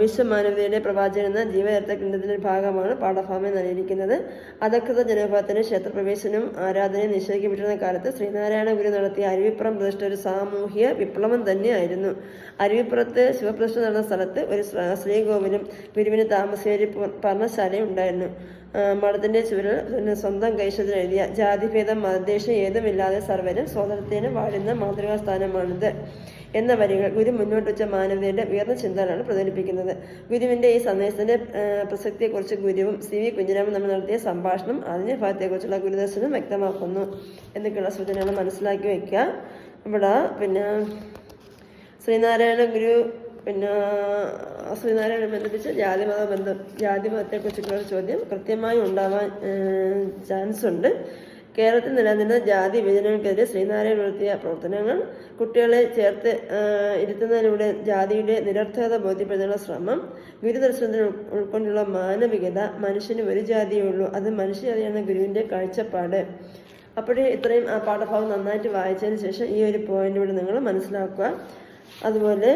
വിശ്വമാനവതയുടെ പ്രവാചകൻ എന്ന ജീവചരിത്ര ഗ്രന്ഥത്തിന്റെ ഭാഗമാണ് പാഠഭാഗം നൽകിയിരിക്കുന്നത്. അധകൃത ജനവിഭാഗത്തിന് ക്ഷേത്രപ്രവേശനവും ആരാധനയും നിഷേധിക്കപ്പെട്ടിരുന്ന കാലത്ത് ശ്രീനാരായണ ഗുരു നടത്തിയ അരുവിപ്പുറം പ്രതിഷ്ഠ ഒരു സാമൂഹ്യ വിപ്ലവം തന്നെയായിരുന്നു. അരുവിപ്പുറത്ത് ശിവപ്രതിഷ്ഠ നടന്ന സ്ഥലത്ത് ഒരു ശ്രീകോവിലും ഗുരുവിന് താമസിയൊരു പർണശാലയും ഉണ്ടായിരുന്നു. മഠത്തിന്റെ ചുവരിൽ സ്വന്തം കൈശത്തിൽ എഴുതിയ ജാതിഭേദം മതദേശം ഏതുമില്ലാതെ സർവരും സ്വാതന്ത്ര്യത്തിന് വാഴുന്ന മാതൃകാ സ്ഥാനമാണിത് എന്ന വരികൾ ഗുരു മുന്നോട്ട് വെച്ച മാനവതയുടെ ഉയർന്ന ചിന്തകളാണ് പ്രതിഫലിപ്പിക്കുന്നത്. ഗുരുവിന്റെ ഈ സന്ദേശത്തിന്റെ പ്രസക്തിയെക്കുറിച്ച് ഗുരുവും CV കുഞ്ഞിരാമൻ തമ്മിൽ നടത്തിയ സംഭാഷണം അതിന്റെ ഭാഗത്തെക്കുറിച്ചുള്ള ഗുരുദർശനം വ്യക്തമാക്കുന്നു എന്നൊക്കെയുള്ള സൂചനകൾ മനസ്സിലാക്കി വയ്ക്കുക. ഇവിടെ ശ്രീനാരായണ ബന്ധിപ്പിച്ച് ജാതിമതത്തെക്കുറിച്ചുള്ള ചോദ്യം കൃത്യമായി ഉണ്ടാവാൻ ചാൻസ് ഉണ്ട്. കേരളത്തിൽ നിലനിന്ന ജാതി വിഭജനങ്ങൾക്കെതിരെ ശ്രീനാരായണ നടത്തിയ പ്രവർത്തനങ്ങൾ, കുട്ടികളെ ചേർത്ത് ഇരുത്തുന്നതിലൂടെ ജാതിയുടെ നിരർത്ഥകത ബോധ്യപ്പെടുത്താനുള്ള ശ്രമം, ഗുരുദർശനത്തിൽ ഉൾക്കൊണ്ടുള്ള മാനവികത, മനുഷ്യന് ഒരു ജാതിയേ ഉള്ളൂ, അത് മനുഷ്യജാതിയാണ് ഗുരുവിൻ്റെ കാഴ്ചപ്പാട്. അപ്പോഴേ ഇത്രയും ആ പാഠഭാഗം നന്നായിട്ട് വായിച്ചതിന് ശേഷം ഈ ഒരു പോയിന്റ് കൂടി നിങ്ങൾ മനസ്സിലാക്കുക. അതുപോലെ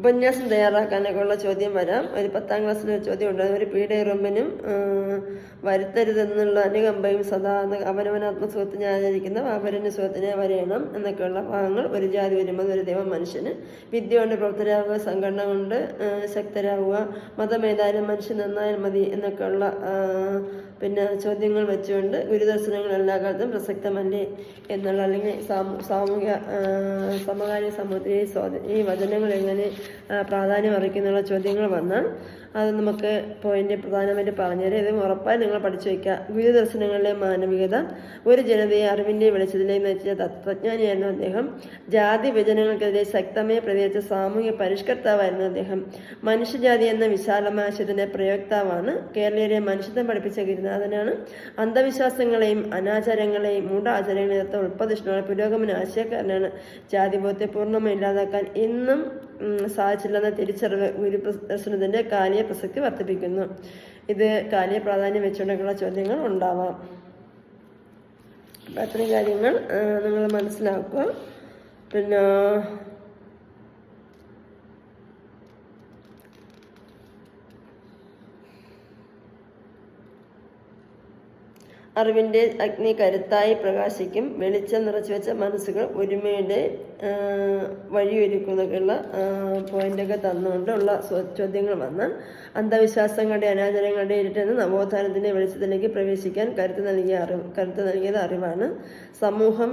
ഉപന്യാസം തയ്യാറാക്കാനൊക്കെ ഉള്ള ചോദ്യം വരാം. ഒരു 10ാം ക്ലാസ്സിലെ ചോദ്യം ഉണ്ടാകും. ഒരു പീഡയുറുമ്പിനും വരുത്തരുതെന്നുള്ള അനുകമ്പയും സദാ അവനവനാത്മസുഖത്തിനെ ആചരിക്കുന്ന വാപരന് സുഖത്തിനെ വരയണം എന്നൊക്കെയുള്ള ഭാഗങ്ങൾ. ഒരു ജാതി വരുമ്പോൾ ഒരു ദൈവം മനുഷ്യന്, വിദ്യ കൊണ്ട് പ്രവർത്തരാകുക, സംഘടന കൊണ്ട് ശക്തരാകുക, മതമേതായാലും മനുഷ്യൻ നന്നായാൽ മതി എന്നൊക്കെയുള്ള ചോദ്യങ്ങൾ വെച്ചുകൊണ്ട് ഗുരുദർശനങ്ങൾ എല്ലാ കാലത്തും പ്രസക്തമല്ലേ എന്നുള്ള, അല്ലെങ്കിൽ സാമൂഹിക സമകാലിക സമൂഹത്തിൽ ഈ വചനങ്ങൾ എങ്ങനെ പ്രാധാന്യം അർഹിക്കുന്നുള്ള ചോദ്യങ്ങൾ വന്നാൽ അത് നമുക്ക് പോയിന്റ് പ്രധാനമായിട്ട് പറഞ്ഞുതരാം. ഇത് ഉറപ്പായി നിങ്ങൾ പഠിച്ചു വയ്ക്കുക. ഗുരുദർശനങ്ങളിലെ മാനവികത, ഒരു ജനതയെ അറിവിൻ്റെ വെളിച്ചത്തിലേക്ക് നയിച്ച തത്വജ്ഞാനിയായിരുന്നു അദ്ദേഹം. ജാതി വിഭജനങ്ങൾക്കെതിരെ ശക്തമായി പ്രതികരിച്ച സാമൂഹിക പരിഷ്കർത്താവായിരുന്നു അദ്ദേഹം. മനുഷ്യജാതി എന്ന വിശാലമാശയത്തിൻ്റെ പ്രയോക്താവാണ്. കേരളീയരെ മനുഷ്യത്വം പഠിപ്പിച്ച ഗുരുനാഥനാണ്. അന്ധവിശ്വാസങ്ങളെയും അനാചാരങ്ങളെയും മൂഢാചാരങ്ങളെയും എതിർത്ത ഉൾപ്പതിഷ്ണുള്ള പുരോഗമന ആശയക്കാരനാണ്. ജാതിബോധത്തെ പൂർണ്ണമായി ഇല്ലാതാക്കാൻ ഇന്നും സാധിച്ചില്ലെന്ന തിരിച്ചറിവ് ഗുരുദർശനത്തിൻ്റെ കാലിക പ്രസക്തി വർദ്ധിപ്പിക്കുന്നു. ഇത് കാലിക പ്രാധാന്യം വെച്ചുകൊണ്ടുള്ള ചോദ്യങ്ങൾ ഉണ്ടാവാം. അത്രയും കാര്യങ്ങൾ നിങ്ങൾ മനസ്സിലാക്കുക. അറിവിൻ്റെ അഗ്നി കരുത്തായി പ്രകാശിക്കും. വെളിച്ചം നിറച്ചുവെച്ച മനസ്സുകൾ ഒരുമയുടെ വഴിയൊരുക്കുന്നൊക്കെയുള്ള പോയിന്റൊക്കെ തന്നുകൊണ്ടുള്ള ചോദ്യങ്ങൾ വന്നാൽ, അന്ധവിശ്വാസങ്ങളുടെ അനാചാരങ്ങളുടെ ഇരുട്ടെന്ന് നവോത്ഥാനത്തിൻ്റെ വെളിച്ചത്തിലേക്ക് പ്രവേശിക്കാൻ കരുത്ത് നൽകിയത് അറിവാണ്. സമൂഹം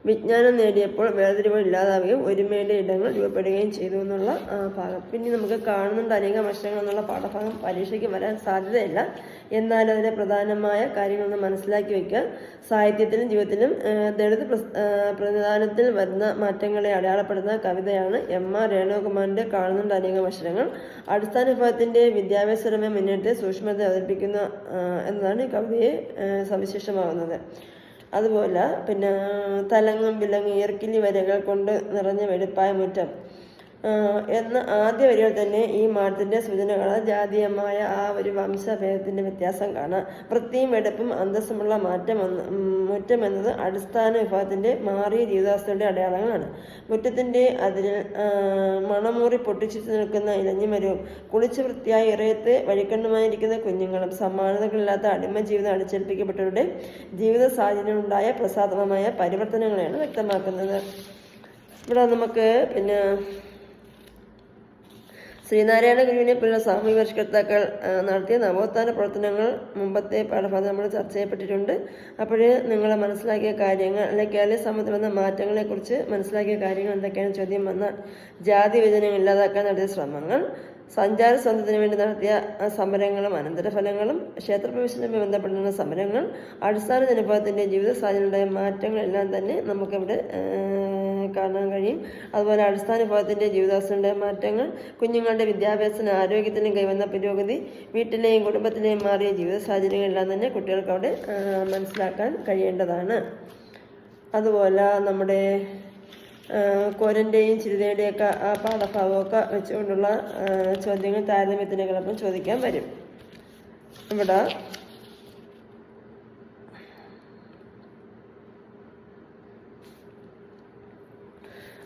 വിജ്ഞാനം നേടിയപ്പോൾ വേർതിരിവുകൾ ഇല്ലാതാവുകയും ഒരുമയുടെ ഇടങ്ങൾ രൂപപ്പെടുകയും ചെയ്തു എന്നുള്ള ഭാഗം. പിന്നെ നമുക്ക് കാണുന്നുണ്ട് അനേകം വർഷങ്ങൾ എന്നുള്ള പാഠഭാഗം പരീക്ഷയ്ക്ക് വരാൻ സാധ്യതയില്ല. എന്നാൽ അതിലെ പ്രധാനമായ കാര്യങ്ങളൊന്ന് മനസ്സിലാക്കി വയ്ക്കുക. സാഹിത്യത്തിലും ജീവിതത്തിലും ദളിത് പ്രതിനിധാനത്തിൽ വരുന്ന മാറ്റങ്ങളെ അടയാളപ്പെടുത്തുന്ന കവിതയാണ് MR രേണുകുമാറിൻ്റെ കാണുന്നുണ്ട് അനേകം അക്ഷരങ്ങൾ. അടിസ്ഥാന വിഭാഗത്തിൻ്റെ വിദ്യാഭ്യാസപരമായ മുന്നേറ്റത്തെ സൂക്ഷ്മത അവതരിപ്പിക്കുന്ന എന്നതാണ് ഈ കവിതയെ സവിശേഷമാകുന്നത്. അതുപോലെ തലങ്ങും വിലങ്ങും ഈർക്കിലി വരകൾ കൊണ്ട് നിറഞ്ഞ വെടുപ്പായ മുറ്റം എന്ന ആദ്യ വരികൾ തന്നെ ഈ മാറ്റത്തിൻ്റെ സൂചന കാണാം. ജാതീയമായ ആ ഒരു വംശഭേദത്തിൻ്റെ വ്യത്യാസം കാണാം. വൃത്തിയും വെടുപ്പും അന്തസ്സുമുള്ള മുറ്റം എന്നത് അടിസ്ഥാന വിഭാഗത്തിൻ്റെ മാറിയ ജീവിതാവസ്ഥയുടെ അടയാളങ്ങളാണ്. മുറ്റത്തിൻ്റെ അതിൽ മണമൂറി പൊട്ടിച്ചു നിൽക്കുന്ന ഇലഞ്ഞിമരവും കുളിച്ചു വൃത്തിയായി ഇറയത്ത് വഴിക്കണ്ണുമായിരിക്കുന്ന കുഞ്ഞുങ്ങളും സമാനതകളില്ലാത്ത അടിമ ജീവിതം അടിച്ചേൽപ്പിക്കപ്പെട്ടവരുടെ ജീവിത സാഹചര്യങ്ങളുണ്ടായ പ്രസാദമായ പരിവർത്തനങ്ങളെയാണ് വ്യക്തമാക്കുന്നത്. ഇവിടെ നമുക്ക് ശ്രീനാരായണ ഗുരുവിനെ പോലുള്ള സാമൂഹിക പരിഷ്കർത്താക്കൾ നടത്തിയ നവോത്ഥാന പ്രവർത്തനങ്ങൾ മുമ്പത്തെ പാഠഭാഗം നമ്മൾ ചർച്ച ചെയ്യപ്പെട്ടിട്ടുണ്ട്. അപ്പോൾ നിങ്ങൾ മനസ്സിലാക്കിയ കാര്യങ്ങൾ, അല്ലെങ്കിൽ കേരളീയ സമൂഹത്തിൽ വന്ന മാറ്റങ്ങളെക്കുറിച്ച് മനസ്സിലാക്കിയ കാര്യങ്ങൾ എന്തൊക്കെയാണ് ചോദ്യം വന്നാൽ, ജാതി വിഭജനം ഇല്ലാതാക്കാൻ നടത്തിയ ശ്രമങ്ങൾ, സഞ്ചാര സ്വാതന്ത്ര്യത്തിന് വേണ്ടി നടത്തിയ സമരങ്ങളും അനന്തരഫലങ്ങളും, ക്ഷേത്രപ്രവേശനവുമായി ബന്ധപ്പെടുന്ന സമരങ്ങൾ, അടിസ്ഥാന ജനവിഭാഗത്തിൻ്റെ ജീവിത സാഹചര്യങ്ങളുണ്ടായ മാറ്റങ്ങളെല്ലാം തന്നെ നമുക്കിവിടെ കാണാൻ കഴിയും. അതുപോലെ അടിസ്ഥാന വിഭാഗത്തിൻ്റെ ജീവിതാവസ്ഥയുടെ മാറ്റങ്ങൾ, കുഞ്ഞുങ്ങളുടെ വിദ്യാഭ്യാസത്തിനും ആരോഗ്യത്തിനും കൈവന്ന പുരോഗതി, വീട്ടിലെയും കുടുംബത്തിലെയും മാറിയ ജീവിത സാഹചര്യങ്ങളെല്ലാം തന്നെ കുട്ടികൾക്ക് അവിടെ മനസ്സിലാക്കാൻ കഴിയേണ്ടതാണ്. അതുപോലെ നമ്മുടെ കോരൻ്റെയും ചിരിതയുടെയൊക്കെ ആ പാഠഭാഗമൊക്കെ വെച്ചുകൊണ്ടുള്ള ചോദ്യങ്ങൾ താരതമ്യത്തിൻ്റെ കിളപ്പം ചോദിക്കാൻ വരും. ഇവിടെ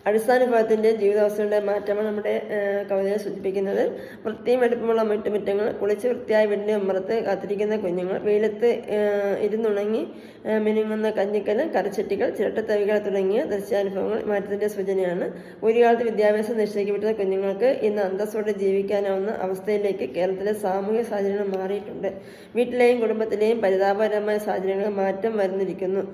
അടിസ്ഥാന വിഭാഗത്തിൻ്റെ ജീവിതാവസ്ഥയുടെ മാറ്റമാണ് നമ്മുടെ കവിതയെ സൂചിപ്പിക്കുന്നത്. വൃത്തിയും വെടുപ്പമുള്ള വീട്ടുമുറ്റങ്ങൾ, കുളിച്ച് വൃത്തിയായ വീടിൻ്റെ ഉമ്മറത്ത് കാത്തിരിക്കുന്ന കുഞ്ഞുങ്ങൾ, വെയിലത്ത് ഇരുന്നുണങ്ങി മിനുങ്ങുന്ന കഞ്ഞിക്കല്, കരച്ചട്ടികൾ, ചിരട്ടത്തവികൾ തുടങ്ങിയ ദൃശ്യാനുഭവങ്ങൾ മാറ്റത്തിൻ്റെ സൂചനയാണ്. ഒരു കാലത്ത് വിദ്യാഭ്യാസം നിശ്ചയിക്കപ്പെട്ട കുഞ്ഞുങ്ങൾക്ക് ഇന്ന് അന്തസ്സോടെ ജീവിക്കാനാവുന്ന അവസ്ഥയിലേക്ക് കേരളത്തിലെ സാമൂഹിക സാഹചര്യങ്ങൾ മാറിയിട്ടുണ്ട്. വീട്ടിലെയും കുടുംബത്തിലെയും പരിതാപകരമായ സാഹചര്യങ്ങൾ മാറ്റം വരുന്നിരിക്കുന്നു.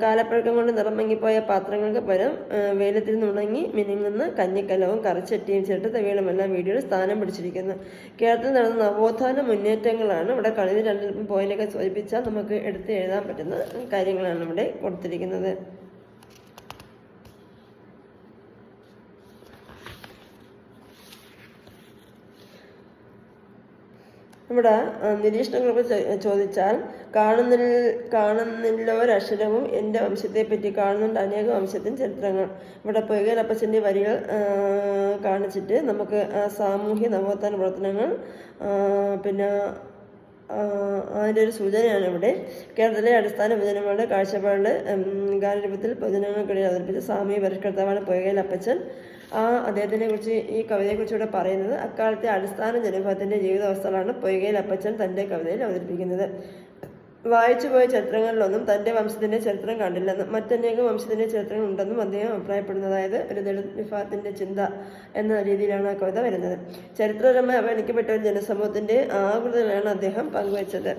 കാലപ്പഴക്കം കൊണ്ട് നിറമങ്ങിപ്പോയ പാത്രങ്ങൾക്ക് പകരം വെയിലത്തിരുന്ന് ഉണങ്ങി മിനുങ്ങുന്ന കഞ്ഞിക്കലവും കറിച്ചട്ടിയും ചിരട്ടത്തവികളുമെല്ലാം വീഡിയോയിൽ സ്ഥാനം പിടിച്ചിരിക്കുന്നു. കേരളത്തിൽ നടന്ന നവോത്ഥാന മുന്നേറ്റങ്ങളാണ് ഇവിടെ കളി. രണ്ട് പോയിന്റൊക്കെ സൂചിപ്പിച്ചാൽ നമുക്ക് എടുത്ത് എഴുതാൻ പറ്റുന്ന കാര്യങ്ങളാണ് ഇവിടെ കൊടുത്തിരിക്കുന്നത്. ഇവിടെ നിരീക്ഷണങ്ങൾക്ക് ചോദിച്ചാൽ കാണുന്നില്ലൊരക്ഷരവും എൻ്റെ വംശത്തെപ്പറ്റി, കാണുന്നുണ്ട് അനേക വംശത്തിൻ ചരിത്രങ്ങൾ. ഇവിടെ പൊയ്കലപ്പച്ചൻ്റെ വരികൾ കാണിച്ചിട്ട് നമുക്ക് സാമൂഹ്യ നവോത്ഥാന പ്രവർത്തനങ്ങൾ പിന്നെ അതിൻ്റെ ഒരു സൂചനയാണ് ഇവിടെ. കേരളത്തിലെ അടിസ്ഥാന പൊതുജനങ്ങളുടെ കാഴ്ചപ്പാട് ഗാനരൂപത്തിൽ പൊതുജനങ്ങൾക്കിടയിൽ അവതരിപ്പിച്ച സാമൂഹ്യ പരിഷ്കർത്താവാണ് പൊയ്കലപ്പച്ചൻ. അദ്ദേഹത്തിനെ കുറിച്ച് ഈ കവിതയെക്കുറിച്ച് ഇവിടെ പറയുന്നത് അക്കാലത്തെ അടിസ്ഥാന ജനവിഭാഗത്തിൻ്റെ ജീവിതാവസ്ഥകളാണ് പൊയ്കലപ്പച്ചൻ തൻ്റെ കവിതയിൽ അവതരിപ്പിക്കുന്നത്. വായിച്ചുപോയ ചരിത്രങ്ങളിലൊന്നും തൻ്റെ വംശത്തിൻ്റെ ചരിത്രം കണ്ടില്ലെന്നും മറ്റനേകം വംശത്തിൻ്റെ ചരിത്രങ്ങൾ ഉണ്ടെന്നും അദ്ദേഹം അഭിപ്രായപ്പെടുന്നു. അതായത് ഒരു ദളിത് വിഭാഗത്തിൻ്റെ ചിന്ത എന്ന രീതിയിലാണ് ആ കവിത വരുന്നത്. ചരിത്രപരമായി അവഗണിക്കപ്പെട്ട ഒരു ജനസമൂഹത്തിൻ്റെ ആകൃതികളാണ് അദ്ദേഹം പങ്കുവച്ചത്.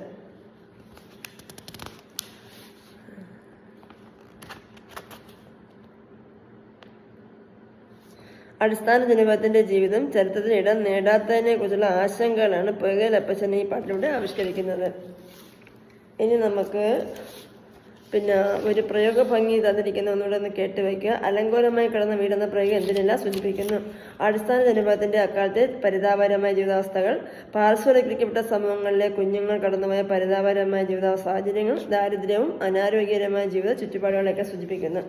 അടിസ്ഥാന ജനവിഭാഗത്തിൻ്റെ ജീവിതം ചരിത്രത്തിൽ ഇടം നേടാത്തതിനെ കുറിച്ചുള്ള ആശങ്കകളാണ് പൊയ്കലപ്പച്ചൻ ഈ പാട്ടിലൂടെ ആവിഷ്കരിക്കുന്നത്. ഇനി നമുക്ക് പിന്നെ ഒരു പ്രയോഗ ഭംഗി തന്നിരിക്കുന്ന ഒന്നുകൂടെ ഒന്ന് കേട്ട് വയ്ക്കുക. അലങ്കോലമായി കിടന്ന വീടെന്ന പ്രയോഗം എന്തിനെല്ലാം സൂചിപ്പിക്കുന്നു? അടിസ്ഥാന ജനവിഭാഗത്തിൻ്റെ അക്കാലത്തെ പരിതാപകരമായ ജീവിതാവസ്ഥകൾ, പാർശ്വവൽക്കരിക്കപ്പെട്ട സമൂഹങ്ങളിലെ കുഞ്ഞുങ്ങൾ കടന്നുപോയ പരിതാപകരമായ ജീവിത സാഹചര്യങ്ങൾ, ദാരിദ്ര്യവും അനാരോഗ്യകരമായ ജീവിത ചുറ്റുപാടുകളെയൊക്കെ സൂചിപ്പിക്കുന്നു.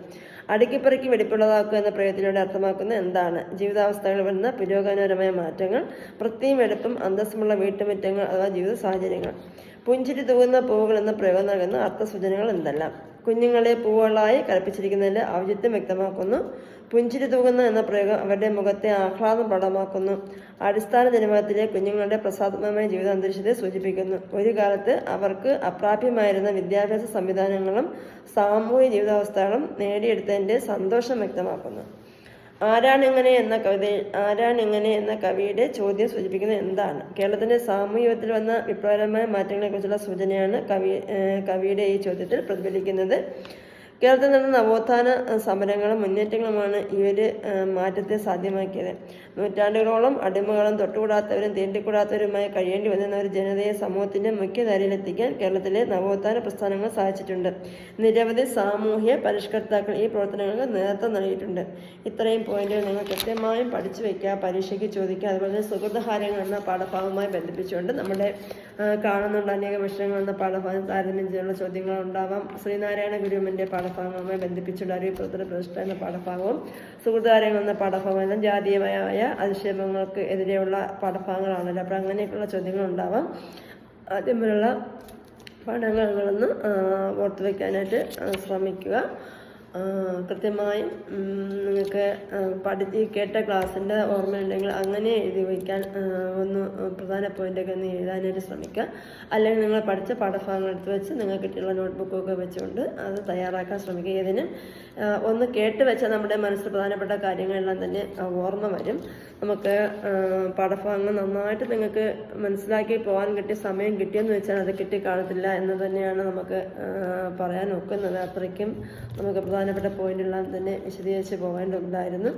അടുക്കിപ്പറക്കി വെടിപ്പുള്ളതാക്കുക എന്ന പ്രയോഗത്തിലൂടെ അർത്ഥമാക്കുന്ന എന്താണ്? ജീവിതാവസ്ഥകൾ വരുന്ന പുരോഗമനപരമായ മാറ്റങ്ങൾ, വൃത്തിയും വെടുപ്പും അന്തസ്സുമുള്ള വീട്ടുമുറ്റങ്ങൾ അഥവാ ജീവിത സാഹചര്യങ്ങൾ. പുഞ്ചിരി തൂകുന്ന പൂവുകൾ എന്ന പ്രയോഗം നൽകുന്ന അർത്ഥസൂചനകൾ എന്തെല്ലാം? കുഞ്ഞുങ്ങളെ പൂവുകളായി കൽപ്പിച്ചിരിക്കുന്നതിൻ്റെ ഔചിത്യം വ്യക്തമാക്കുന്നു. പുഞ്ചിരി തൂകുന്ന എന്ന പ്രയോഗം അവരുടെ മുഖത്തെ ആഹ്ലാദം പ്രകടമാക്കുന്നു. അടിസ്ഥാന ജനവിഭാഗത്തിലെ കുഞ്ഞുങ്ങളുടെ പ്രസാദമായ ജീവിതാന്തരീക്ഷത്തെ സൂചിപ്പിക്കുന്നു. ഒരു കാലത്ത് അവർക്ക് അപ്രാപ്യമായിരുന്ന വിദ്യാഭ്യാസ സംവിധാനങ്ങളും സാമൂഹിക ജീവിതാവസ്ഥകളും നേടിയെടുത്തതിൻ്റെ സന്തോഷം വ്യക്തമാക്കുന്നു. ആരാണിങ്ങനെ എന്ന കവിയുടെ ചോദ്യം സൂചിപ്പിക്കുന്നത് എന്താണ്? കേരളത്തിൻ്റെ സാമൂഹികത്തിൽ വന്ന വിപ്ലവകരമായ മാറ്റങ്ങളെക്കുറിച്ചുള്ള സൂചനയാണ് കവിയുടെ ഈ ചോദ്യത്തിൽ പ്രതിഫലിക്കുന്നത്. കേരളത്തിൽ നടന്ന നവോത്ഥാന സമരങ്ങളും മുന്നേറ്റങ്ങളുമാണ് ഈ ഒരു മാറ്റത്തെ സാധ്യമാക്കിയത്. നൂറ്റാണ്ടുകളോളം അടിമകളും തൊട്ടുകൂടാത്തവരും തീണ്ടിക്കൂടാത്തവരുമായി കഴിയേണ്ടി വന്നിരുന്ന ഒരു ജനതയെ സമൂഹത്തിൻ്റെ മുഖ്യധാരയിലെത്തിക്കാൻ കേരളത്തിലെ നവോത്ഥാന പ്രസ്ഥാനങ്ങൾ സാധിച്ചിട്ടുണ്ട്. നിരവധി സാമൂഹ്യ പരിഷ്കർത്താക്കൾ ഈ പ്രവർത്തനങ്ങൾക്ക് നേതൃത്വം നൽകിയിട്ടുണ്ട്. ഇത്രയും പോയിന്റുകൾ നിങ്ങൾ കൃത്യമായും പഠിച്ചു വയ്ക്കുക, പരീക്ഷയ്ക്ക് ചോദിക്കുക. അതുപോലെ സുഹൃതഹാരങ്ങൾ എന്ന പാഠഭാഗവുമായി ബന്ധിപ്പിച്ചുകൊണ്ട് നമ്മുടെ കാണുന്നുണ്ട് അനേക വിഷയങ്ങൾ എന്ന പാഠഭാഗം താരതമ്യം ചെയ്യാനുള്ള ചോദ്യങ്ങൾ ഉണ്ടാവാം. ശ്രീനാരായണ ഗുരുവിൻ്റെ പാഠഭാഗങ്ങളുമായി ബന്ധിപ്പിച്ചുള്ള അറിവ് പ്രതിഷ്ഠ എന്ന പാഠഭാഗവും സുഹൃതാരങ്ങൾ എന്ന പാഠഭാഗമെല്ലാം ജാതീയമായ അധിക്ഷേപങ്ങൾക്ക് എതിരെയുള്ള പാഠഭാഗങ്ങളാണല്ലോ. അപ്പോൾ അങ്ങനെയൊക്കെയുള്ള ചോദ്യങ്ങൾ ഉണ്ടാവാം. ആദ്യമുള്ള പാഠങ്ങളൊന്ന് ഓർത്തു വയ്ക്കാനായിട്ട് ശ്രമിക്കുക. കൃത്യമായും നിങ്ങൾക്ക് കേട്ട ക്ലാസ്സിൻ്റെ ഓർമ്മയുണ്ടെങ്കിൽ അങ്ങനെ എഴുതി വയ്ക്കാൻ ഒന്ന് പ്രധാന പോയിൻ്റൊക്കെ ഒന്ന് എഴുതാനായിട്ട് ശ്രമിക്കുക. അല്ലെങ്കിൽ നിങ്ങൾ പഠിച്ച പാഠഭാഗങ്ങൾ എടുത്ത് വെച്ച് നിങ്ങൾക്ക് കിട്ടിയുള്ള നോട്ട്ബുക്കൊക്കെ വെച്ചുകൊണ്ട് അത് തയ്യാറാക്കാൻ ശ്രമിക്കുക. ഇതിന് ഒന്ന് കേട്ട് വെച്ചാൽ നമ്മുടെ മനസ്സിൽ പ്രധാനപ്പെട്ട കാര്യങ്ങളെല്ലാം തന്നെ ഓർമ്മ വരും. നമുക്ക് പാഠഭാഗങ്ങൾ നന്നായിട്ട് നിങ്ങൾക്ക് മനസ്സിലാക്കി പോകാൻ കിട്ടിയ സമയം കിട്ടിയെന്ന് വെച്ചാൽ അത് കിട്ടിക്കാണത്തില്ല എന്ന് തന്നെയാണ് നമുക്ക് പറയാൻ ഒക്കുന്നത്. അത്രയ്ക്കും നമുക്ക് പ്രധാനപ്പെട്ട പോയിന്റെല്ലാം തന്നെ വിശദീകരിച്ച് പോകേണ്ടതുണ്ടായിരുന്നു.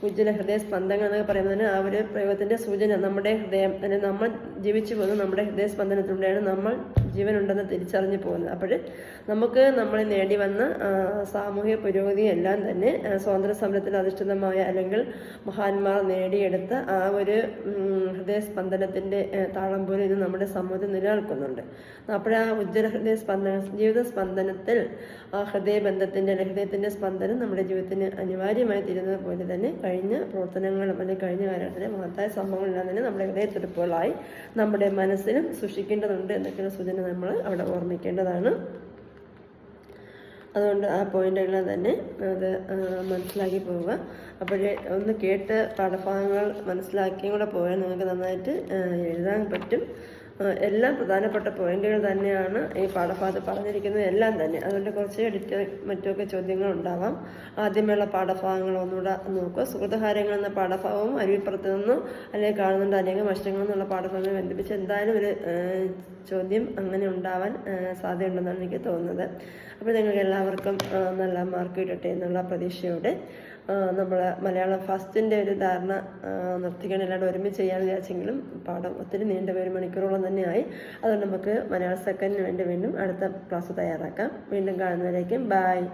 ഉജ്ജ്വല ഹൃദയ സ്പന്ദങ്ങൾ എന്നൊക്കെ പറയുന്നതിന് ആ ഒരു പ്രയോഗത്തിൻ്റെ സൂചന നമ്മുടെ ഹൃദയം അല്ലെങ്കിൽ നമ്മൾ ജീവിച്ചു പോകുന്ന നമ്മുടെ ഹൃദയസ്പന്ദനത്തിലൂടെയാണ് നമ്മൾ ജീവനുണ്ടെന്ന് തിരിച്ചറിഞ്ഞു പോകുന്നത്. അപ്പോൾ നമുക്ക് നമ്മൾ നേടി വന്ന സാമൂഹിക പുരോഗതി എല്ലാം തന്നെ സ്വാതന്ത്ര്യ സമരത്തിൽ അധിഷ്ഠിതമായ അല്ലെങ്കിൽ മഹാന്മാർ നേടിയെടുത്ത ആ ഒരു ഹൃദയസ്പന്ദനത്തിൻ്റെ താളം പോലെ ഇന്ന് നമ്മുടെ സമൂഹത്തിൽ നിലനിൽക്കുന്നുണ്ട്. അപ്പോൾ ആ ഉജ്ജ്വല ജീവിത സ്പന്ദനത്തിൽ ആ ഹൃദയബന്ധത്തിൻ്റെ ഹൃദയത്തിൻ്റെ സ്പന്ദനം നമ്മുടെ ജീവിതത്തിന് അനിവാര്യമായി തീരുന്നത് പോലെ തന്നെ കഴിഞ്ഞ പ്രവർത്തനങ്ങളും അല്ലെങ്കിൽ കഴിഞ്ഞ കാലഘട്ടത്തിലെ മഹത്തായ സംഭവങ്ങളെല്ലാം തന്നെ നമ്മുടെ ഹൃദയത്തുടിപ്പുകളായി നമ്മുടെ മനസ്സിലും സൂക്ഷിക്കേണ്ടതുണ്ട് എന്നൊക്കെയുള്ള സൂചന നമ്മൾ അവിടെ ഓർമ്മിക്കേണ്ടതാണ്. അതുകൊണ്ട് ആ പോയിന്റുകൾ തന്നെ അത് മനസ്സിലാക്കി പോവുക. അപ്പോഴേ ഒന്ന് കേട്ട് പാഠഭാഗങ്ങൾ മനസ്സിലാക്കിയും കൂടെ പോയാൽ നിങ്ങൾക്ക് നന്നായിട്ട് എഴുതാൻ പറ്റും. എല്ലാം പ്രധാനപ്പെട്ട പോയിന്റുകൾ തന്നെയാണ് ഈ പാഠഭാഗത്ത് പറഞ്ഞിരിക്കുന്നത് എല്ലാം തന്നെ. അതുകൊണ്ട് കുറച്ച് എഡിറ്റ് മറ്റൊക്കെ ചോദ്യങ്ങൾ ഉണ്ടാവാം. ആദ്യമുള്ള പാഠഭാഗങ്ങൾ ഒന്നുകൂടെ നോക്കുക. സുഹൃതഹാരങ്ങൾ എന്ന പാഠഭാഗവും അരുവിപ്പുറത്ത് നിന്നും അല്ലെങ്കിൽ കാണുന്നുണ്ട് അനേകം വശങ്ങൾ എന്നുള്ള പാഠഭാഗങ്ങൾ ബന്ധിപ്പിച്ച് എന്തായാലും ഒരു ചോദ്യം അങ്ങനെ ഉണ്ടാവാൻ സാധ്യതയുണ്ടെന്നാണ് എനിക്ക് തോന്നുന്നത്. അപ്പോൾ നിങ്ങൾക്ക് എല്ലാവർക്കും നല്ല മാർക്ക് കിട്ടട്ടെ എന്നുള്ള പ്രതീക്ഷയോടെ നമ്മൾ മലയാളം ഫസ്റ്റിൻ്റെ ഒരു ധാരണ നിർത്തിക്കാൻ എല്ലാവരും ഒരുമിച്ച് ചെയ്യാമെന്ന് വിചാരിച്ചെങ്കിലും പാഠം ഒത്തിരി നീണ്ട 1 മണിക്കൂറോളം തന്നെയായി. അതുകൊണ്ട് നമുക്ക് മലയാളം സെക്കൻഡിന് വേണ്ടി വീണ്ടും അടുത്ത ക്ലാസ് തയ്യാറാക്കാം. വീണ്ടും കാണുന്നവരേക്കും ബായ്.